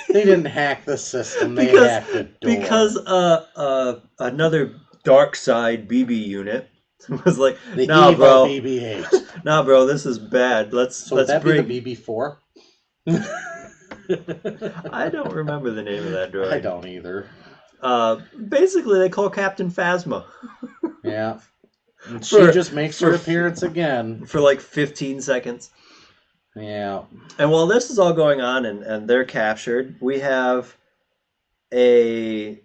They didn't hack the system. They because hacked a door. because another dark side BB unit was like, the nah, evil bro, BB-8. nah, bro, this is bad. So would that bring. be the BB-4? I don't remember the name of that droid. I don't either. Basically, they call Captain Phasma. Yeah. And she just makes her appearance again. For like 15 seconds. Yeah. And while this is all going on and they're captured, we have a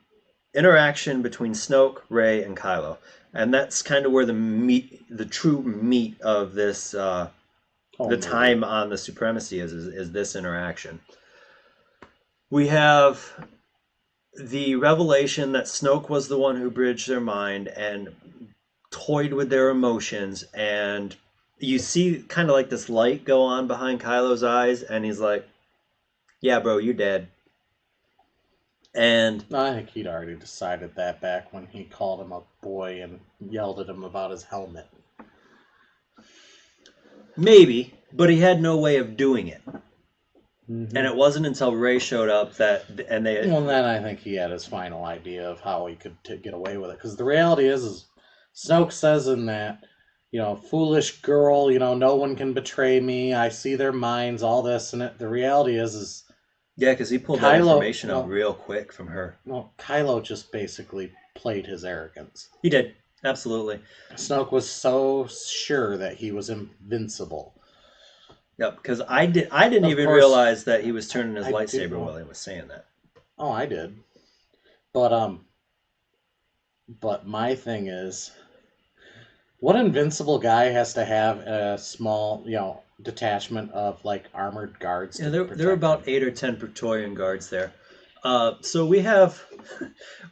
interaction between Snoke, Rey, and Kylo. And that's kind of where the true meat of this, the time on the supremacy is this interaction. We have the revelation that Snoke was the one who bridged their mind and toyed with their emotions, and you see kind of like this light go on behind Kylo's eyes, and he's like, yeah, bro, you're dead. And I think he'd already decided that back when he called him a boy and yelled at him about his helmet. maybe, but he had no way of doing it. Mm-hmm. And it wasn't until Rey showed up and they. Well, then I think he had his final idea of how he could get away with it. Because the reality is Snoke says in that, foolish girl, no one can betray me. I see their minds, all this, and the reality is yeah, because he pulled that information out real quick from her. Well, Kylo just basically played his arrogance. He did, absolutely. Snoke was so sure that he was invincible. Yep, because I didn't even realize that he was turning his lightsaber while he was saying that. Oh, I did. But my thing is, what invincible guy has to have a small, detachment of like armored guards? Yeah, there are about 8 or 10 Praetorian guards there. So we have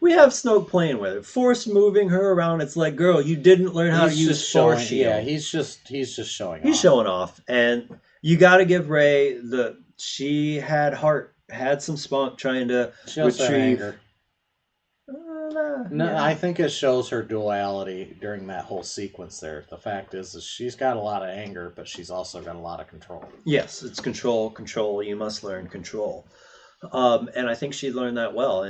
Snoke playing with it, force moving her around. It's like, girl, you didn't learn how to use force shield. Yeah, he's just showing off. He's showing off, and you got to give Rey she had heart, had some spunk trying to retrieve. No, I think it shows her duality during that whole sequence there. The fact is she's got a lot of anger, but she's also got a lot of control. Yes, it's control. You must learn control. And I think she learned that well.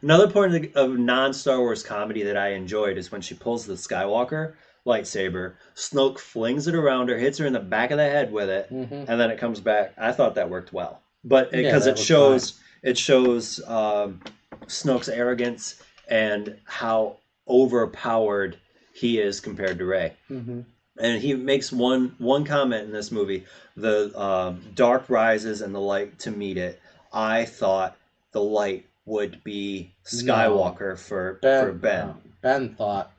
Another point of non-Star Wars comedy that I enjoyed is when she pulls the Skywalker lightsaber, Snoke flings it around her, hits her in the back of the head with it, and then it comes back. I thought that worked well, but because it shows Snoke's arrogance and how overpowered he is compared to Rey. And he makes one comment in this movie: the dark rises and the light to meet it. I thought the light would be Skywalker for Ben. Ben thought,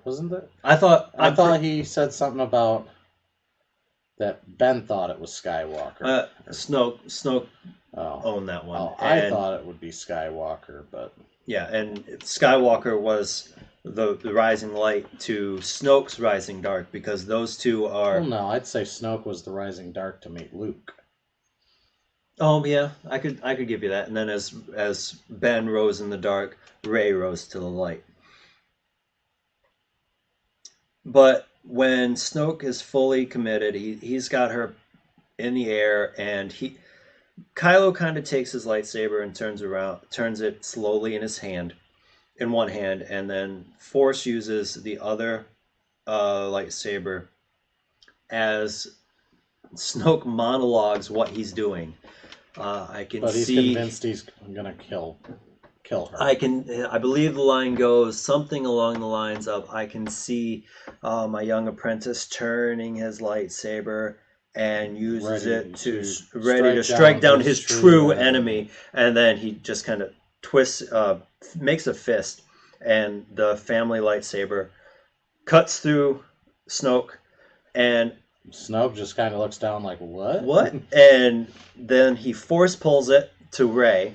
wasn't it? I thought he said something about that. Ben thought it was Skywalker. Snoke owned that one. Oh, I thought it would be Skywalker, but yeah, and Skywalker was the rising light to Snoke's rising dark, because those two are. Well, no, I'd say Snoke was the rising dark to meet Luke. Oh yeah, I could give you that. And then as Ben rose in the dark, Rey rose to the light. But when Snoke is fully committed, he's got her in the air, and Kylo kind of takes his lightsaber and turns it slowly in one hand, and then Force uses the other lightsaber as Snoke monologues what he's doing. But he's convinced he's gonna kill her. I believe the line goes something along the lines of, I can see my young apprentice turning his lightsaber and uses it Ready to to ready to strike strike down down his his true true enemy. enemy, and then he just kind of twists, makes a fist, and the family lightsaber cuts through Snoke, and Snoke just kind of looks down like, what? what? And then he force pulls it to Rey,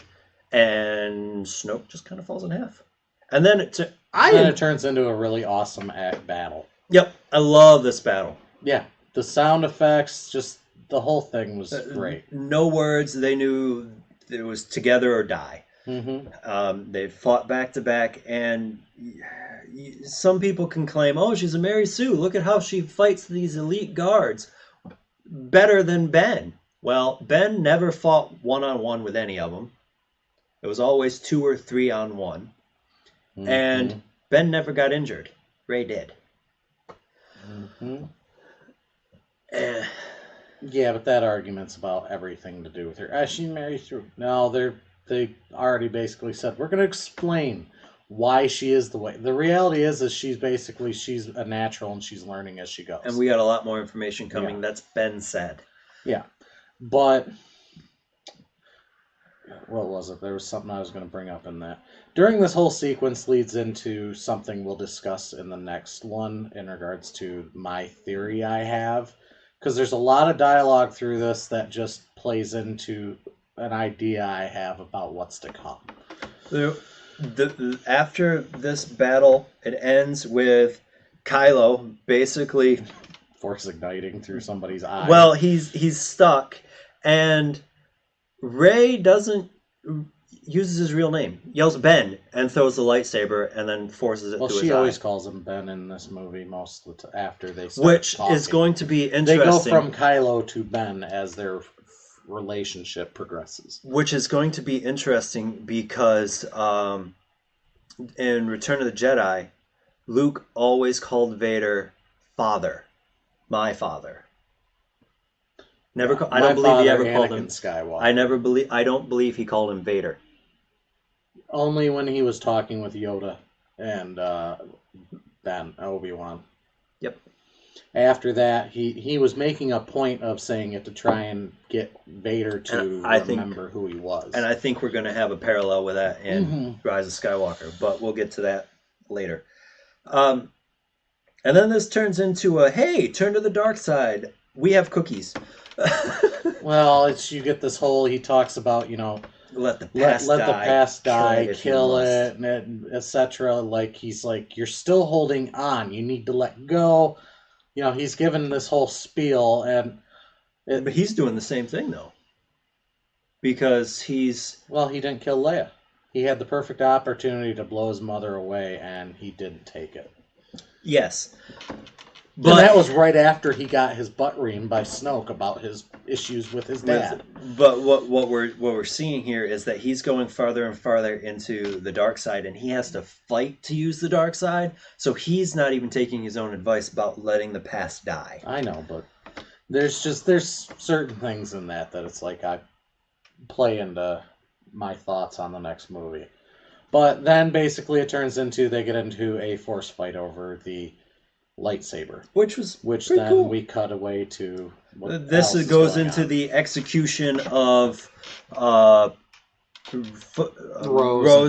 and Snoke just kind of falls in half. And then Then it turns into a really awesome battle. yep, I love this battle. Yeah, the sound effects, just the whole thing was great. No words. They knew it was together or die. They fought back to back, and some people can claim, "Oh, she's a Mary Sue. Look at how she fights these elite guards better than Ben." Well, Ben never fought one-on-one with any of them. It was always 2 or 3 on 1, and Ben never got injured. Rey did. Yeah, but that argument's about everything to do with her. She married through. No, they already basically said we're going to explain why she is the way. The reality is she's a natural and she's learning as she goes. And we got a lot more information coming. Yeah. That's Ben said. Yeah, but what was it? There was something I was going to bring up in that. During this whole sequence leads into something we'll discuss in the next one in regards to my theory I have. Because there's a lot of dialogue through this that just plays into an idea I have about what's to come. After this battle, it ends with Kylo basically Force igniting through somebody's eye. Well, he's stuck, and Rey doesn't uses his real name, yells Ben, and throws the lightsaber, and then forces it. Well, to his she always eye. calls him Ben in this movie most of the after they start Which talking. is going to be interesting. They go from Kylo to Ben as their relationship progresses. Which is going to be interesting because in Return of the Jedi, Luke always called Vader father, my father. I don't believe he ever called him Skywalker. I don't believe he called him Vader. Only when he was talking with Yoda and Ben Obi-Wan. Yep. After that, he was making a point of saying it to try and get Vader to remember who he was. And I think we're going to have a parallel with that in Rise of Skywalker, but we'll get to that later. And then this turns into hey, turn to the dark side. We have cookies. Well, you get this whole, he talks about, let the past die, kill it, etc. Like, he's like, you're still holding on. You need to let go. He's given this whole spiel, but he's doing the same thing, though. Because he didn't kill Leia. He had the perfect opportunity to blow his mother away, and he didn't take it. Yes. But and that was right after he got his butt reamed by Snoke about his issues with his dad. But what we're seeing here is that he's going farther and farther into the dark side, and he has to fight to use the dark side. So he's not even taking his own advice about letting the past die. I know, but there's certain things in that it's like I play into my thoughts on the next movie. But then basically it turns into they get into a force fight over the lightsaber, which then cool. We cut away to this goes into the execution of Rose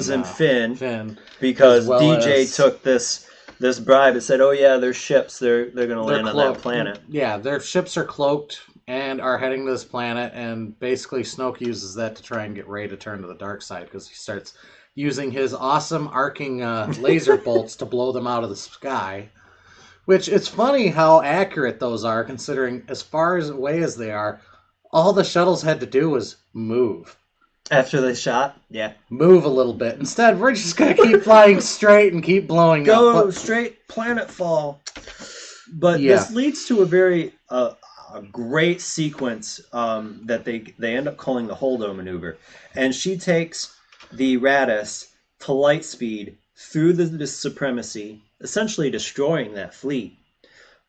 and Finn, because DJ took this bribe and said, "Oh yeah, there's ships. They're going to land on that planet." Yeah, their ships are cloaked and are heading to this planet, and basically Snoke uses that to try and get Rey to turn to the dark side because he starts using his awesome arcing laser bolts to blow them out of the sky. Which, it's funny how accurate those are, considering as far away as they are, all the shuttles had to do was move. After they shot? Yeah. Move a little bit. Instead, we're just going to keep flying straight and keep blowing Go straight planet fall. But this leads to a very a great sequence that they end up calling the Holdo maneuver. And she takes the Raddus to light speed through the supremacy, essentially destroying that fleet.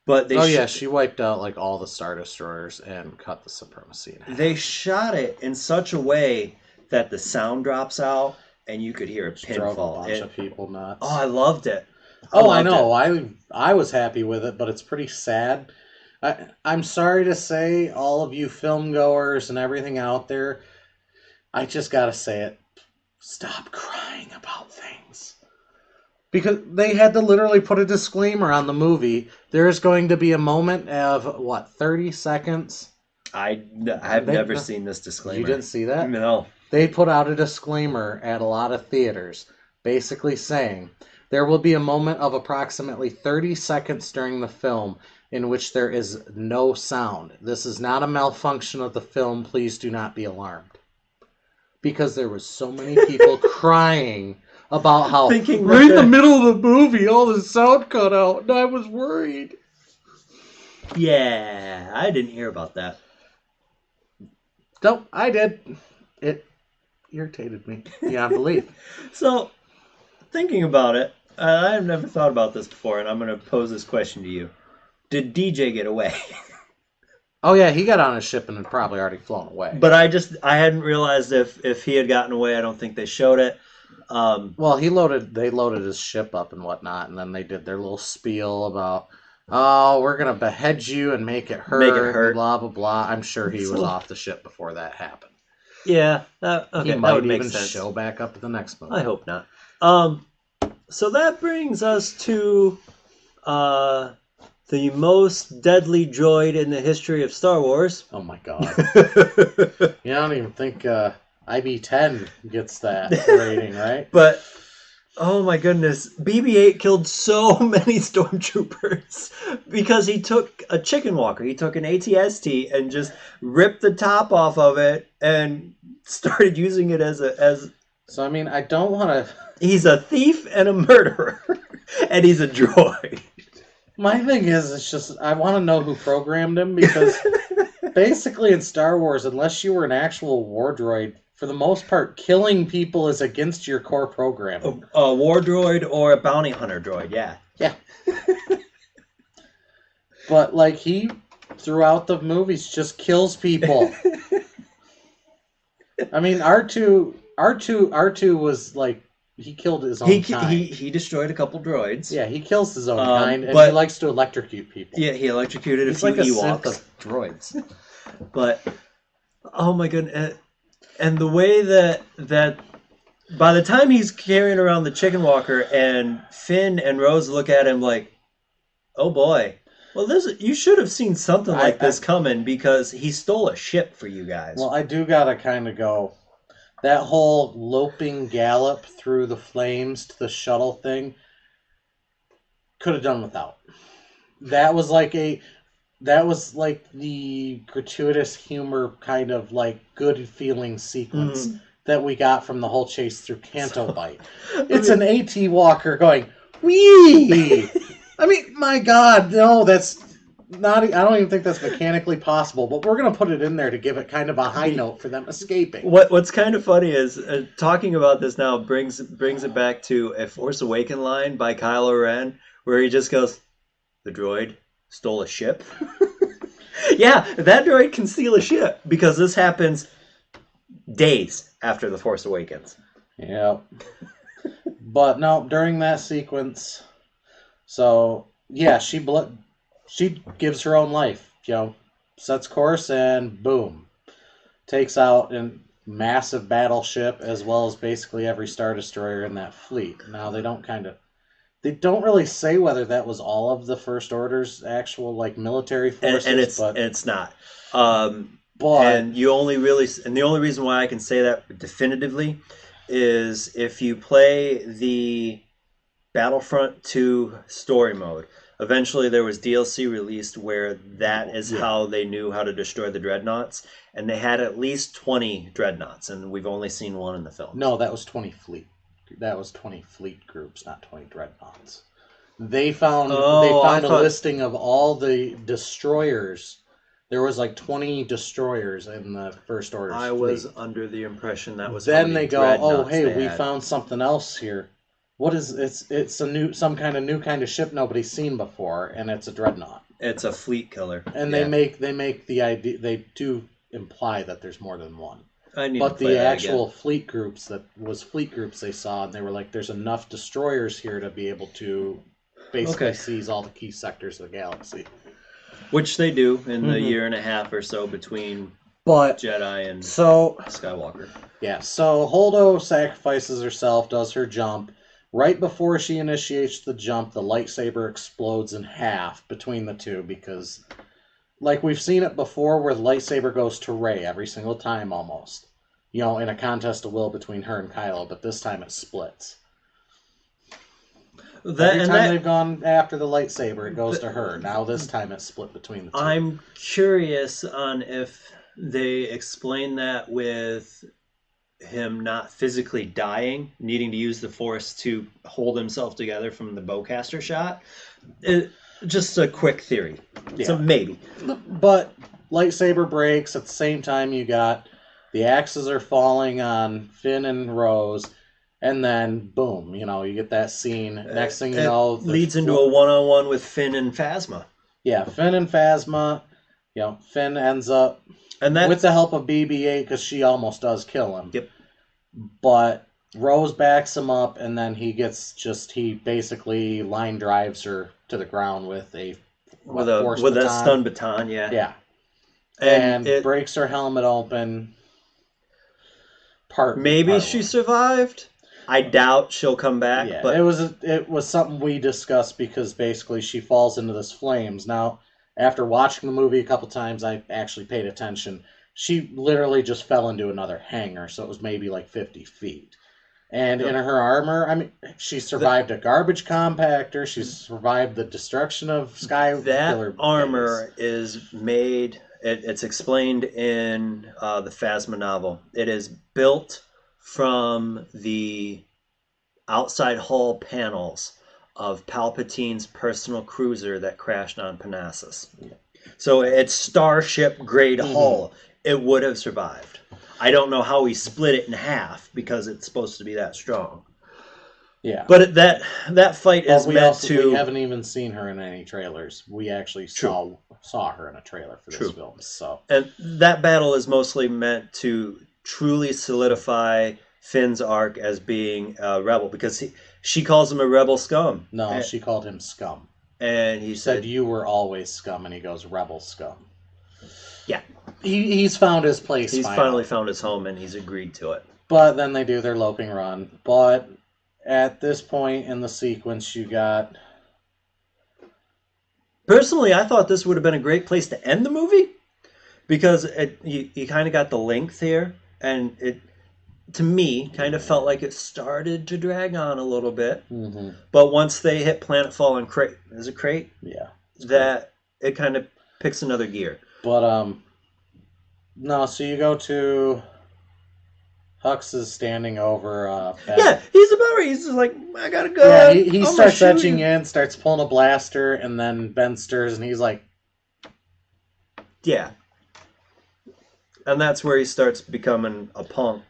But she wiped out like all the Star Destroyers and cut the supremacy in half. They shot it in such a way that the sound drops out and you could hear a pin fall. A bunch of people nuts. Oh, I loved it. I know. I was happy with it, but it's pretty sad. I'm sorry to say, all of you film goers and everything out there, I just gotta say it. Stop crying about things. Because they had to literally put a disclaimer on the movie. There's going to be a moment of, what, 30 seconds? I've They, never seen this you disclaimer. didn't see that? No. They put out a disclaimer at a lot of theaters, basically saying there will be a moment of approximately 30 seconds during the film in which there is no sound. This is not a malfunction of the film. Please do not be alarmed. Because there was so many people crying about how Thinking right in the that middle of the movie all the sound cut out, and I was worried. yeah, I didn't hear about that. Nope, I did. It irritated me beyond belief. So, thinking about it, I've never thought about this before, and I'm going to pose this question to you. Did DJ get away? Oh yeah, he got on a ship and had probably already flown away. But I hadn't realized if he had gotten away. I don't think they showed it. Well, they loaded his ship up and whatnot, and then they did their little spiel about, oh, we're gonna behead you and make it Make it hurt, and hurt. blah blah blah. I'm sure he was So, off the ship before that happened. yeah, He okay, that might would make even sense. show back up at the next movie. I hope not. So that brings us to uh, the most deadly droid in the history of Star Wars. Oh my god! You don't even think IB-10 gets that rating, right? But oh my goodness, BB-8 killed so many stormtroopers because he took a chicken walker. He took an ATST and just ripped the top off of it and started using it as. So I mean, I don't want to. He's a thief and a murderer, and he's a droid. My thing is, it's just I want to know who programmed him because basically in Star Wars, unless you were an actual war droid, for the most part, killing people is against your core programming. A war droid or a bounty hunter droid, yeah. Yeah. But like he throughout the movies just kills people. I mean, R2 was like he killed his own kind. He destroyed a couple droids. Yeah, he kills his own kind, and but he likes to electrocute people. Yeah, he electrocuted He's a few like a Ewoks. synth of droids. But oh my goodness, and the way that by the time he's carrying around the chicken walker and Finn and Rose look at him like, oh boy. Well, you should have seen something like this coming because he stole a ship for you guys. Well, I do gotta kind of go. That whole loping gallop through the flames to the shuttle thing could have done without. That was like the gratuitous humor kind of like good feeling sequence that we got from the whole chase through Canto Bight. It's an AT Walker going, wee! I mean, my God, no, that's not. I don't even think that's mechanically possible. But we're gonna put it in there to give it kind of a high note for them escaping. What's kind of funny is talking about this now brings it back to a Force Awaken line by Kylo Ren, where he just goes, "The droid stole a ship." Yeah, that droid can steal a ship because this happens days after the Force Awakens. Yeah, but no, during that sequence. So yeah, she gives her own life, sets course and boom, takes out a massive battleship as well as basically every Star Destroyer in that fleet. Now they don't really say whether that was all of the First Order's actual like military forces, and it's not. But the only reason why I can say that definitively is if you play the Battlefront 2 story mode. Eventually there was DLC released where that is how they knew how to destroy the dreadnoughts, and they had at least 20 dreadnoughts, and we've only seen one in the film. No, that was 20 fleet. That was 20 fleet groups, not 20 dreadnoughts. They found a listing of all the destroyers. There was like 20 destroyers in the First Order. I was under the impression that was. Then they go, oh hey, we found something else here. What is it's some kind of new kind of ship nobody's seen before, and it's a dreadnought. It's a fleet killer. And they make the idea, they do imply that there's more than one. But the actual fleet groups they saw, and they were like, there's enough destroyers here to be able to basically seize all the key sectors of the galaxy. which they do in the Hmm. year and a half or so between But Jedi and so Skywalker. yeah, so Holdo sacrifices herself, does her jump. Right before she initiates the jump, the lightsaber explodes in half between the two because, like we've seen it before, where the lightsaber goes to Rey every single time almost. You know, in a contest of will between her and Kylo, but this time it splits. That Every and time that they've gone after the lightsaber, it goes to her. Now this time it's split between the two. I'm curious on if they explain that with him not physically dying, needing to use the Force to hold himself together from the bowcaster shot. It, just a quick theory. So Yeah. maybe. But lightsaber breaks. At the same time, you got the axes are falling on Finn and Rose, and then boom, you get that scene. Next thing you It know, leads into a one-on-one with Finn and Phasma. yeah, Finn and Phasma. Finn ends up And with that's the help of BB-8 because she almost does kill him. yep. But Rose backs him up, and then he basically line drives her to the ground with a force With a baton. stun baton, yeah. Yeah, And and it breaks her helmet open. Partly, maybe she partly. survived. I doubt she'll come back, Yeah, but it was something we discussed because basically she falls into this flames. Now, after watching the movie a couple times, I actually paid attention. She literally just fell into another hangar, so it was maybe like 50 feet. And in no, her armor, I mean, she the, survived a garbage compactor. She survived the destruction of Sky that Killer Base. armor is made. It's explained in the Phasma novel. It is built from the outside hull panels of Palpatine's personal cruiser that crashed on Panassus. So it's starship grade Mm-hmm. hull. It would have survived. I don't know how he split it in half because it's supposed to be that strong. Yeah. But that fight But is meant we to haven't even seen her in any trailers. We actually true, saw her in a trailer for this true, film. So and that battle is mostly meant to truly solidify Finn's arc as being a rebel because she calls him a rebel scum, no, she called him scum. and he She said said, you were always scum, and he goes rebel scum. "Yeah, He's found his place he's finally finally. found his home and he's agreed to it." But then they do their loping run. But at this point in the sequence, you got Personally, I thought this would have been a great place to end the movie because you kind of got the length here, and it to me kind of felt like it started to drag on a little bit. mm-hmm. But once they hit Planetfall and Crate, is it Crate? Yeah, That it kind of picks another gear. but no. So you go to Hux is standing over Ben. Yeah, he's about right. He's just like, I got a Yeah, gun. he I'm gonna starts shoot edging you. in, starts pulling a blaster, and then Ben stirs, and he's like, Yeah, and that's where he starts becoming a punk.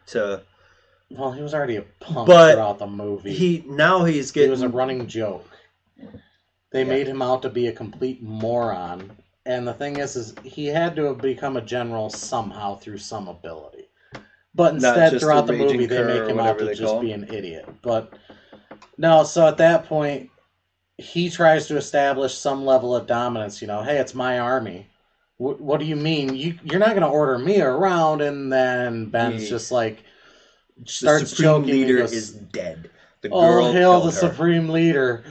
well, he was already a punk But throughout the movie. he's He was a getting running joke. They yeah. made him out to be a complete moron. And the thing is he had to have become a general somehow through some ability. But Not instead, just a throughout the movie, raging they cur make or him out whatever to they just call be him. an idiot. But no, so at that point, he tries to establish some level of dominance. Hey, it's my army. What do you mean? You're not going to order me around? And then Ben's The just like, the starts supreme choking and leader goes, is dead. The "All girl hail the killed her. supreme leader."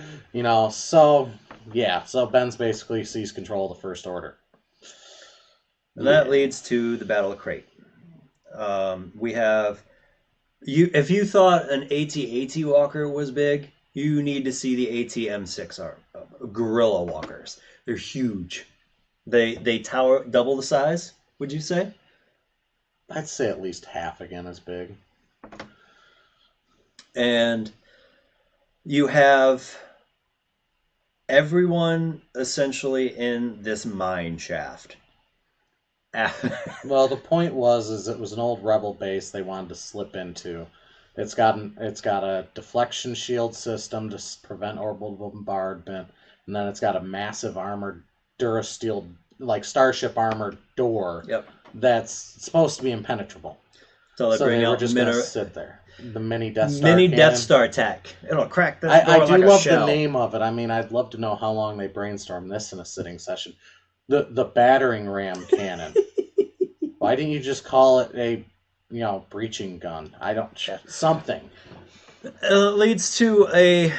So yeah, so Ben's basically seized control of the First Order. And that Yeah. leads to the Battle of Crate. We have you. If you thought an AT-AT Walker was big, you need to see the AT-M6 Gorilla Walkers. They're huge. They tower double the size. Would you say? I'd say at least half again as big. And you have everyone essentially in this mine shaft. Well, the point is it was an old rebel base they wanted to slip into. It's got a deflection shield system to prevent orbital bombardment, and then it's got a massive armored Durasteel, like starship armored door Yep. that's supposed to be impenetrable. So they So bring they were out just going to sit there. The mini Death Star mini Death cannon. Star tech. It'll crack this I door do like a love the shell. name of it. I mean, I'd love to know how long they brainstormed this in a sitting session. The battering ram cannon. Why didn't you just call it a, breaching gun? I don't something. It leads to a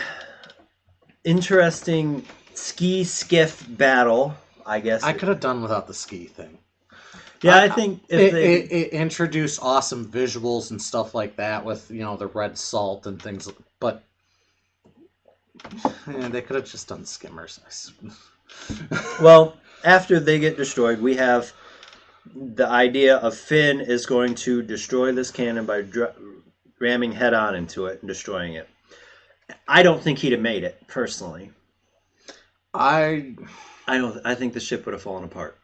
interesting ski skiff battle, I guess. I could have done without the ski thing. Yeah, I think if it introduced awesome visuals and stuff like that with the red salt and things, but they could have just done skimmers. Well, after they get destroyed, we have the idea of Finn is going to destroy this cannon by ramming head on into it and destroying it. I don't think he'd have made it personally. I don't. I think the ship would have fallen apart.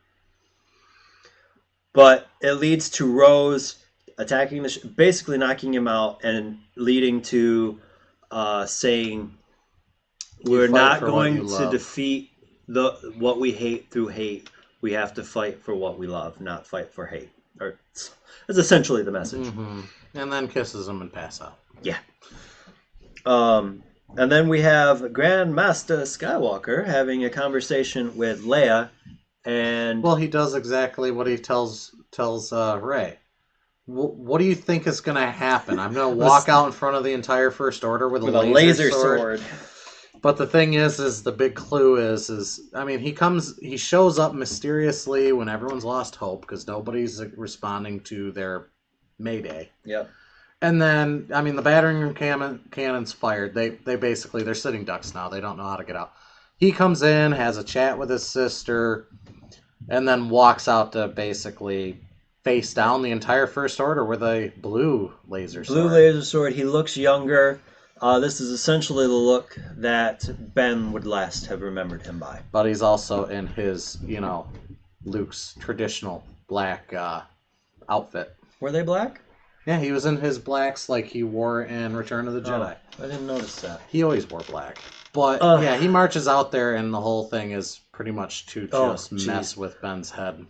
But it leads to Rose attacking the ship, basically knocking him out, and leading to saying, "We're not going to defeat what we hate through hate. We have to fight for what we love, not fight for hate." Or that's essentially the message. Mm-hmm. And then kisses him and pass out. Yeah. And then we have Grandmaster Skywalker having a conversation with Leia, and he does exactly what he tells Rey. What do you think is going to happen? I'm going to walk out in front of the entire First Order with a laser sword. But the thing is the big clue is he shows up mysteriously when everyone's lost hope because nobody's responding to their mayday. Yep. And then, the battering cannon's fired. They're sitting ducks now. They don't know how to get out. He comes in, has a chat with his sister, and then walks out to basically face down the entire First Order with a blue laser sword. Blue laser sword. He looks younger. This is essentially the look that Ben would last have remembered him by. But he's also in his, Luke's traditional black outfit. Were they black? Yeah, he was in his blacks like he wore in Return of the Jedi. I didn't notice that. He always wore black. But, he marches out there, and the whole thing is pretty much to just mess with Ben's head.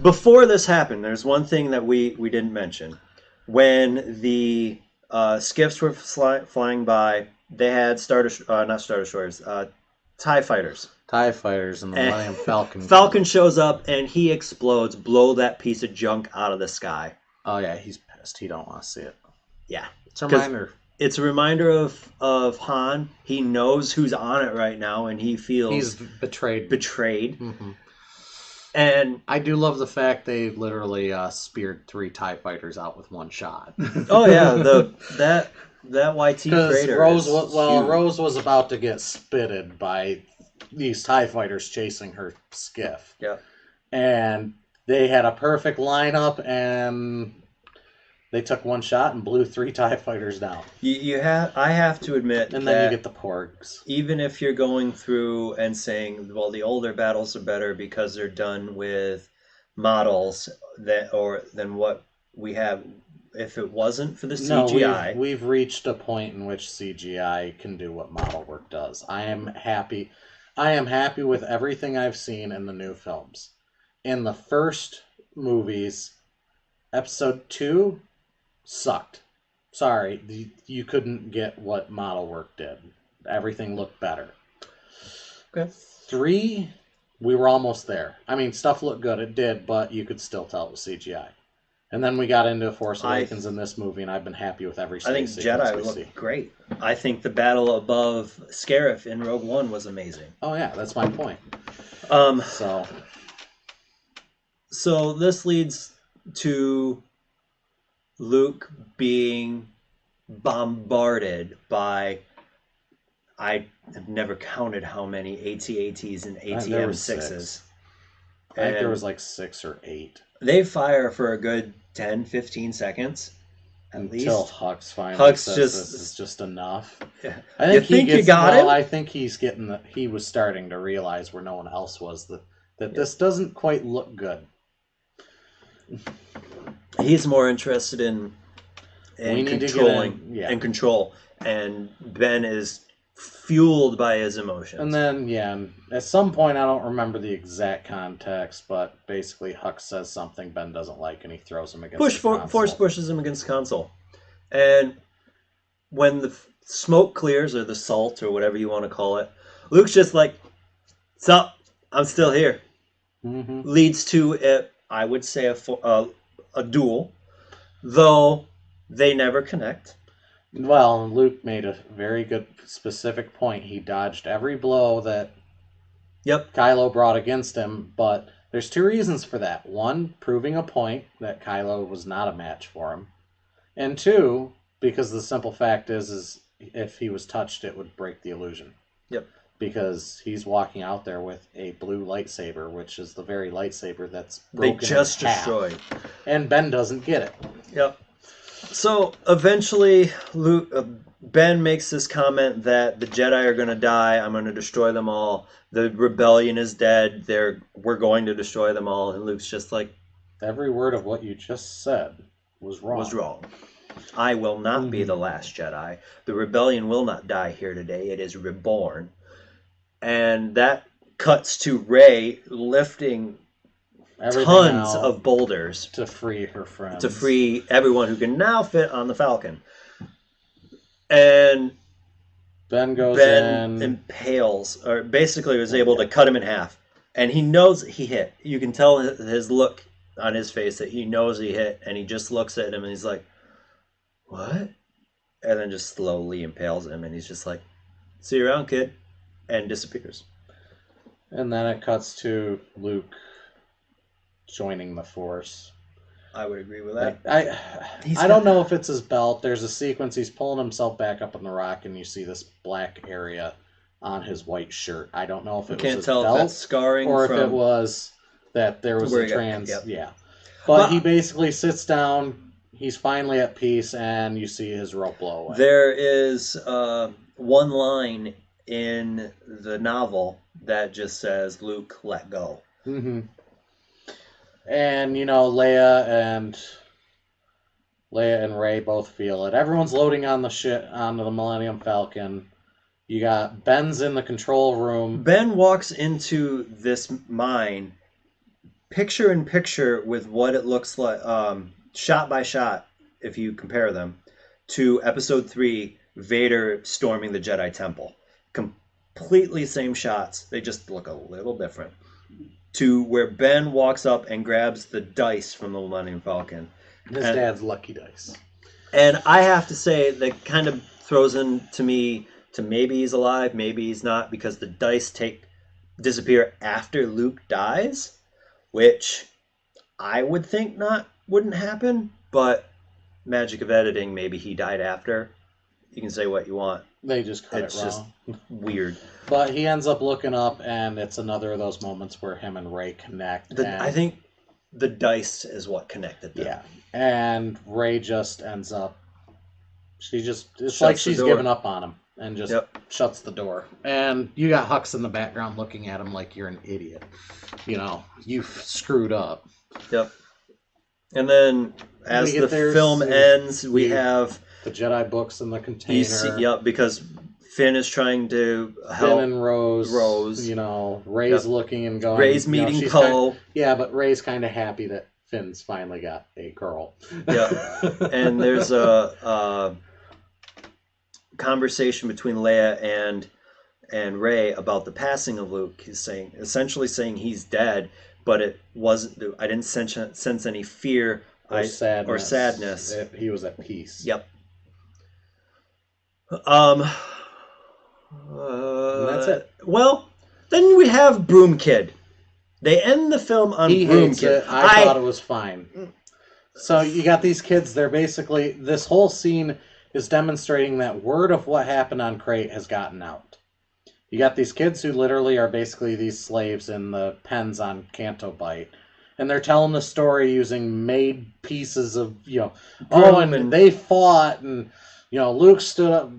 Before this happened, there's one thing that we didn't mention. When the skiffs were flying by, they had not Star Destroyers, TIE fighters. TIE fighters and the Millennium Falcon. Falcon shows up and he explodes, blow that piece of junk out of the sky. Oh yeah, he's pissed. He don't want to see it. Yeah. It's a reminder. It's a reminder of Han. He knows who's on it right now and he feels... He's betrayed. Mm-hmm. And I do love the fact they literally speared 3 TIE fighters out with one shot. Oh yeah, that YT crater. Rose was about to get spitted by these TIE fighters chasing her skiff. Yeah. And they had a perfect lineup, and they took one shot and blew 3 TIE fighters down. I have to admit, and then you get the porgs. Even if you're going through and saying, well, the older battles are better because they're done with models than what we have. If it wasn't for the CGI, we've reached a point in which CGI can do what model work does. I am happy with everything I've seen in the new films. In the first movies, Episode 2 sucked. Sorry, you couldn't get what model work did. Everything looked better. Okay. 3, we were almost there. Stuff looked good, it did, but you could still tell it was CGI. And then we got into Force Awakens in this movie, and I've been happy with every I think Jedi looked great. I think the battle above Scarif in Rogue One was amazing. Oh yeah, that's my point. So this leads to Luke being bombarded by, I have never counted how many AT-ATs and AT-M6s. I think there was like 6 or 8. They fire for a good 10, 15 seconds. Until Hux finally says this is just enough. Yeah. I think you got him? I think he was starting to realize where no one else was that this doesn't quite look good. He's more interested in controlling and control, and Ben is fueled by his emotions. And then, at some point, I don't remember the exact context, but basically Hux says something Ben doesn't like, and he throws him against the console. Force pushes him against the console. And when the smoke clears, or the salt, or whatever you want to call it, Luke's just like, So I'm still here. Hmm. Leads to I would say a duel, though they never connect. Well, Luke made a very good specific point. He dodged every blow that Yep, Kylo brought against him, but there's two reasons for that. One, proving a point that Kylo was not a match for him. And two, because the simple fact is if he was touched, it would break the illusion. yep. Because he's walking out there with a blue lightsaber, which is the very lightsaber that's They broken in just half. destroyed. And Ben doesn't get it. Yep. So eventually, Ben makes this comment that the Jedi are going to die. I'm going to destroy them all. The rebellion is dead. We're going to destroy them all. And Luke's just like, Every word of what you just said was wrong. was wrong. I will not be the last Jedi. The rebellion will not die here today. It is reborn. And that cuts to Rey lifting Everything tons out of boulders to free her friends. to free everyone who can now fit on the Falcon. And Ben goes Ben in. impales, or basically was able to cut him in half. And he knows he hit. You can tell his look on his face that he knows he hit, and he just looks at him and he's like, what? And then just slowly impales him, and he's just like, see you around, kid, and disappears. And then it cuts to Luke joining the Force. I would agree with that. I don't know if it's his belt. There's a sequence he's pulling himself back up on the rock, and you see this black area on his white shirt. I don't know if it was his tell belt if that's scarring or from if it was that there was where a he got- trans. yep. Yeah, but he basically sits down. He's finally at peace, and you see his rope blow away. There is one line in the novel that just says, Luke, let go. Mm-hmm. And Leia and Rey both feel it. Everyone's loading on the shit onto the Millennium Falcon. You got Ben's in the control room. Ben walks into this mine, picture in picture with what it looks like, shot by shot, if you compare them, to Episode 3, Vader storming the Jedi Temple. Completely same shots. They just look a little different. To where Ben walks up and grabs the dice from the Millennium Falcon. His dad's lucky dice. And I have to say, that kind of throws into me to maybe he's alive, maybe he's not, because the dice disappear after Luke dies, which I would think wouldn't happen, but magic of editing, maybe he died after. You can say what you want. They just cut It's it just wrong. weird. But he ends up looking up, and it's another of those moments where him and Rey connect. I think the dice is what connected them. Yeah, and Rey just ends up. It's Shuts like the she's door. given up on him and just Yep. shuts the door. And you got Hux in the background looking at him like you're an idiot. You've screwed up. Yep. And then as the film ends, we have the Jedi books in the container. Because Finn is trying to Finn help and Rose. Rey's looking and going. Rey's meeting she's Poe. But Rey's kind of happy that Finn's finally got a girl. Yeah. And there's a conversation between Leia and Rey about the passing of Luke. He's essentially saying he's dead, but it wasn't. I didn't sense any fear or sadness. He was at peace. Yep. And that's it. Well, then we have Broom Kid. They end the film on Broom Kid. I thought it was fine. So you got these kids. They're basically, this whole scene is demonstrating that word of what happened on Crate has gotten out. You got these kids who literally are basically these slaves in the pens on Canto Bight. And they're telling the story using made pieces of, and they fought, and, Luke stood up,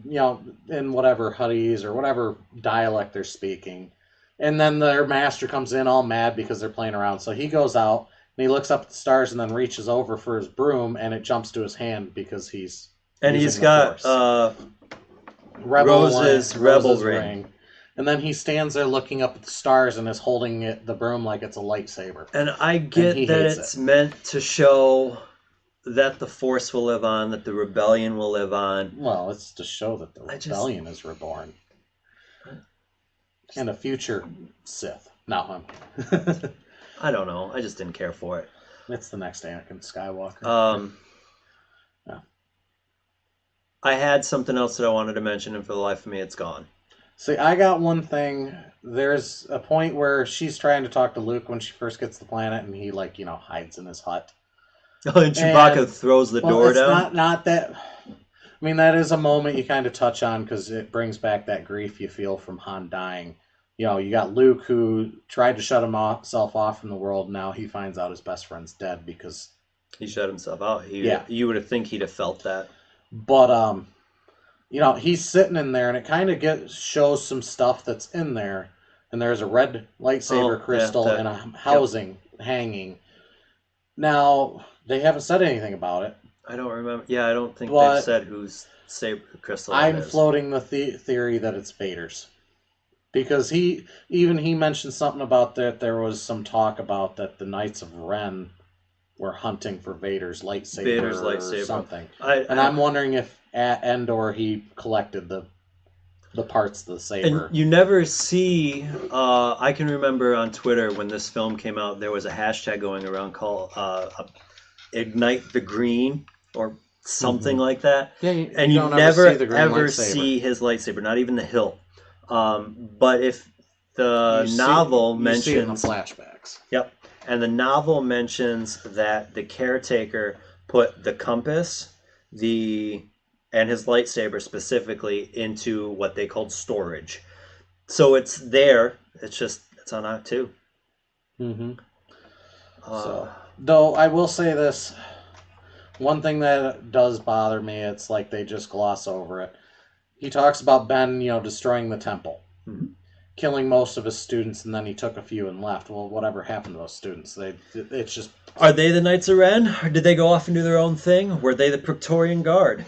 in whatever Huttese or whatever dialect they're speaking. And then their master comes in all mad because they're playing around. So he goes out, and he looks up at the stars and then reaches over for his broom, and it jumps to his hand because he's got Rose's Rebel Ring. And then he stands there looking up at the stars and is holding the broom like it's a lightsaber. And I get that it's meant to show that the Force will live on, that the rebellion will live on. Well, it's to show that the rebellion is reborn. and a future Sith. No, I'm I don't know. I just didn't care for it. it's the next Anakin Skywalker. Um, Yeah. I had something else that I wanted to mention, and for the life of me, it's gone. See, I got one thing. There's a point where she's trying to talk to Luke when she first gets to the planet, and he hides in his hut. And Chewbacca And throws the well, door it's down. not that. I mean, that is a moment you kind of touch on because it brings back that grief you feel from Han dying. You got Luke who tried to shut himself off from the world. Now he finds out his best friend's dead because He shut himself out. yeah. You would have think he'd have felt that. But he's sitting in there, and it kind of shows some stuff that's in there. And there's a red lightsaber crystal and a housing hanging. Now they haven't said anything about it. I don't remember. Yeah, I don't think they've said whose saber crystal I'm it is. floating the theory that it's Vader's. Because he mentioned something about that there was some talk about that the Knights of Ren were hunting for Vader's lightsaber or something. I'm wondering if at Endor he collected the parts of the saber. And you never see. I can remember on Twitter when this film came out, there was a hashtag going around called "Ignite the Green" or something like that. Yeah, and you never ever see his lightsaber, not even the hilt. But if the novel mentions, see it in the flashbacks. Yep, and the novel mentions that the caretaker put the compass, and his lightsaber specifically into what they called storage. So it's there. It's on Act 2. Mm-hmm. Though I will say this, one thing that does bother me, it's like they just gloss over it. He talks about Ben, destroying the temple, killing most of his students, and then he took a few and left. Well, whatever happened to those students? It's just... Are they the Knights of Ren, or did they go off and do their own thing? Were they the Praetorian Guard?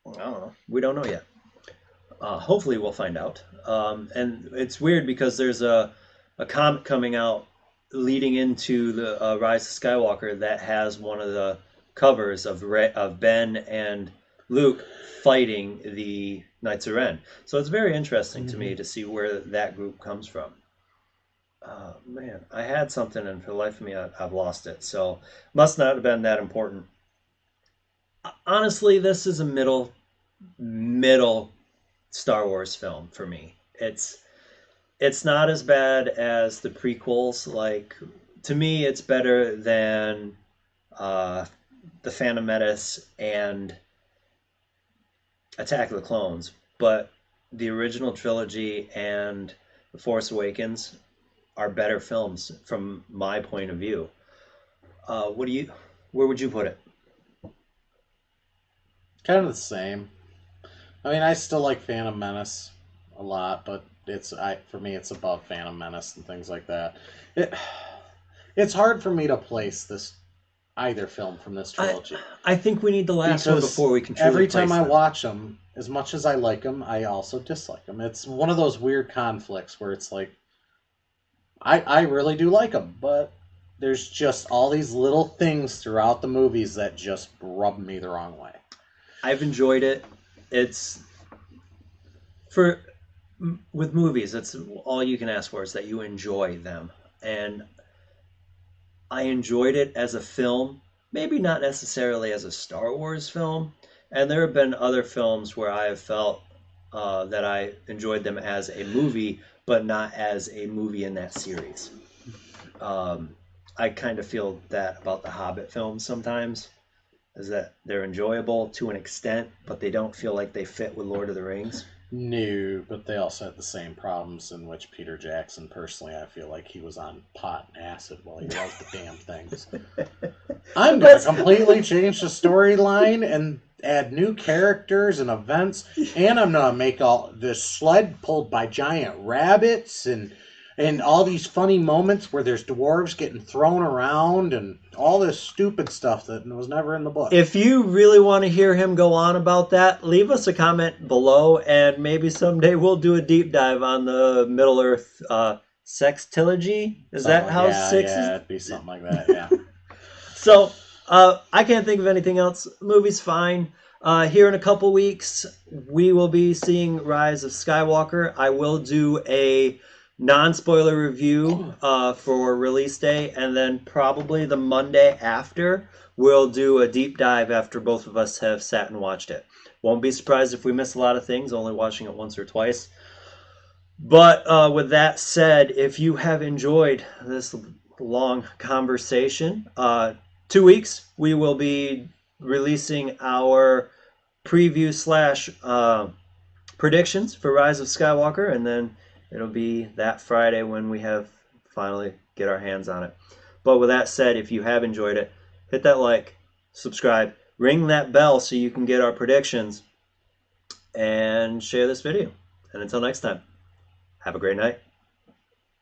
I don't know. We don't know yet. Hopefully we'll find out. And it's weird because there's a comic coming out leading into the Rise of Skywalker that has one of the covers of Ben and Luke fighting the Knights of Ren. So it's very interesting to me to see where that group comes from. Man, I had something, and for the life of me, I've lost it. So must not have been that important. Honestly, this is a middle Star Wars film for me. It's not as bad as the prequels. Like, to me, it's better than The Phantom Menace and Attack of the Clones. But the original trilogy and The Force Awakens are better films from my point of view. Where would you put it? Kind of the same. I mean, I still like Phantom Menace a lot, but for me, it's above Phantom Menace and things like that. It's hard for me to place either film from this trilogy. I think we need the last one before we can truly every time place I them. watch them, as much as I like them, I also dislike them. It's one of those weird conflicts where it's like, I really do like them, but there's just all these little things throughout the movies that just rub me the wrong way. I've enjoyed it. With movies, that's all you can ask for, is that you enjoy them. And I enjoyed it as a film, maybe not necessarily as a Star Wars film. And there have been other films where I have felt that I enjoyed them as a movie, but not as a movie in that series. I kind of feel that about the Hobbit films sometimes, is that they're enjoyable to an extent, but they don't feel like they fit with Lord of the Rings. No, but they also had the same problems in which Peter Jackson, personally, I feel like he was on pot and acid while he wrote the damn things. I'm going to completely change the storyline and add new characters and events, and I'm going to make all this sled pulled by giant rabbits and all these funny moments where there's dwarves getting thrown around and all this stupid stuff that was never in the book. If you really want to hear him go on about that, leave us a comment below, and maybe someday we'll do a deep dive on the Middle-earth sextilogy. Is that how 6 is? Yeah, it'd be something like that, yeah. So, I can't think of anything else. Movie's fine. Here in a couple weeks, we will be seeing Rise of Skywalker. I will do a non-spoiler review for release day, and then probably the Monday after, we'll do a deep dive after both of us have sat and watched it. Won't be surprised if we miss a lot of things, only watching it once or twice. But with that said, if you have enjoyed this long conversation, 2 weeks we will be releasing our preview slash predictions for Rise of Skywalker, and then it'll be that Friday when we have finally get our hands on it. But with that said, if you have enjoyed it, hit that like, subscribe, ring that bell so you can get our predictions, and share this video. And until next time, have a great night.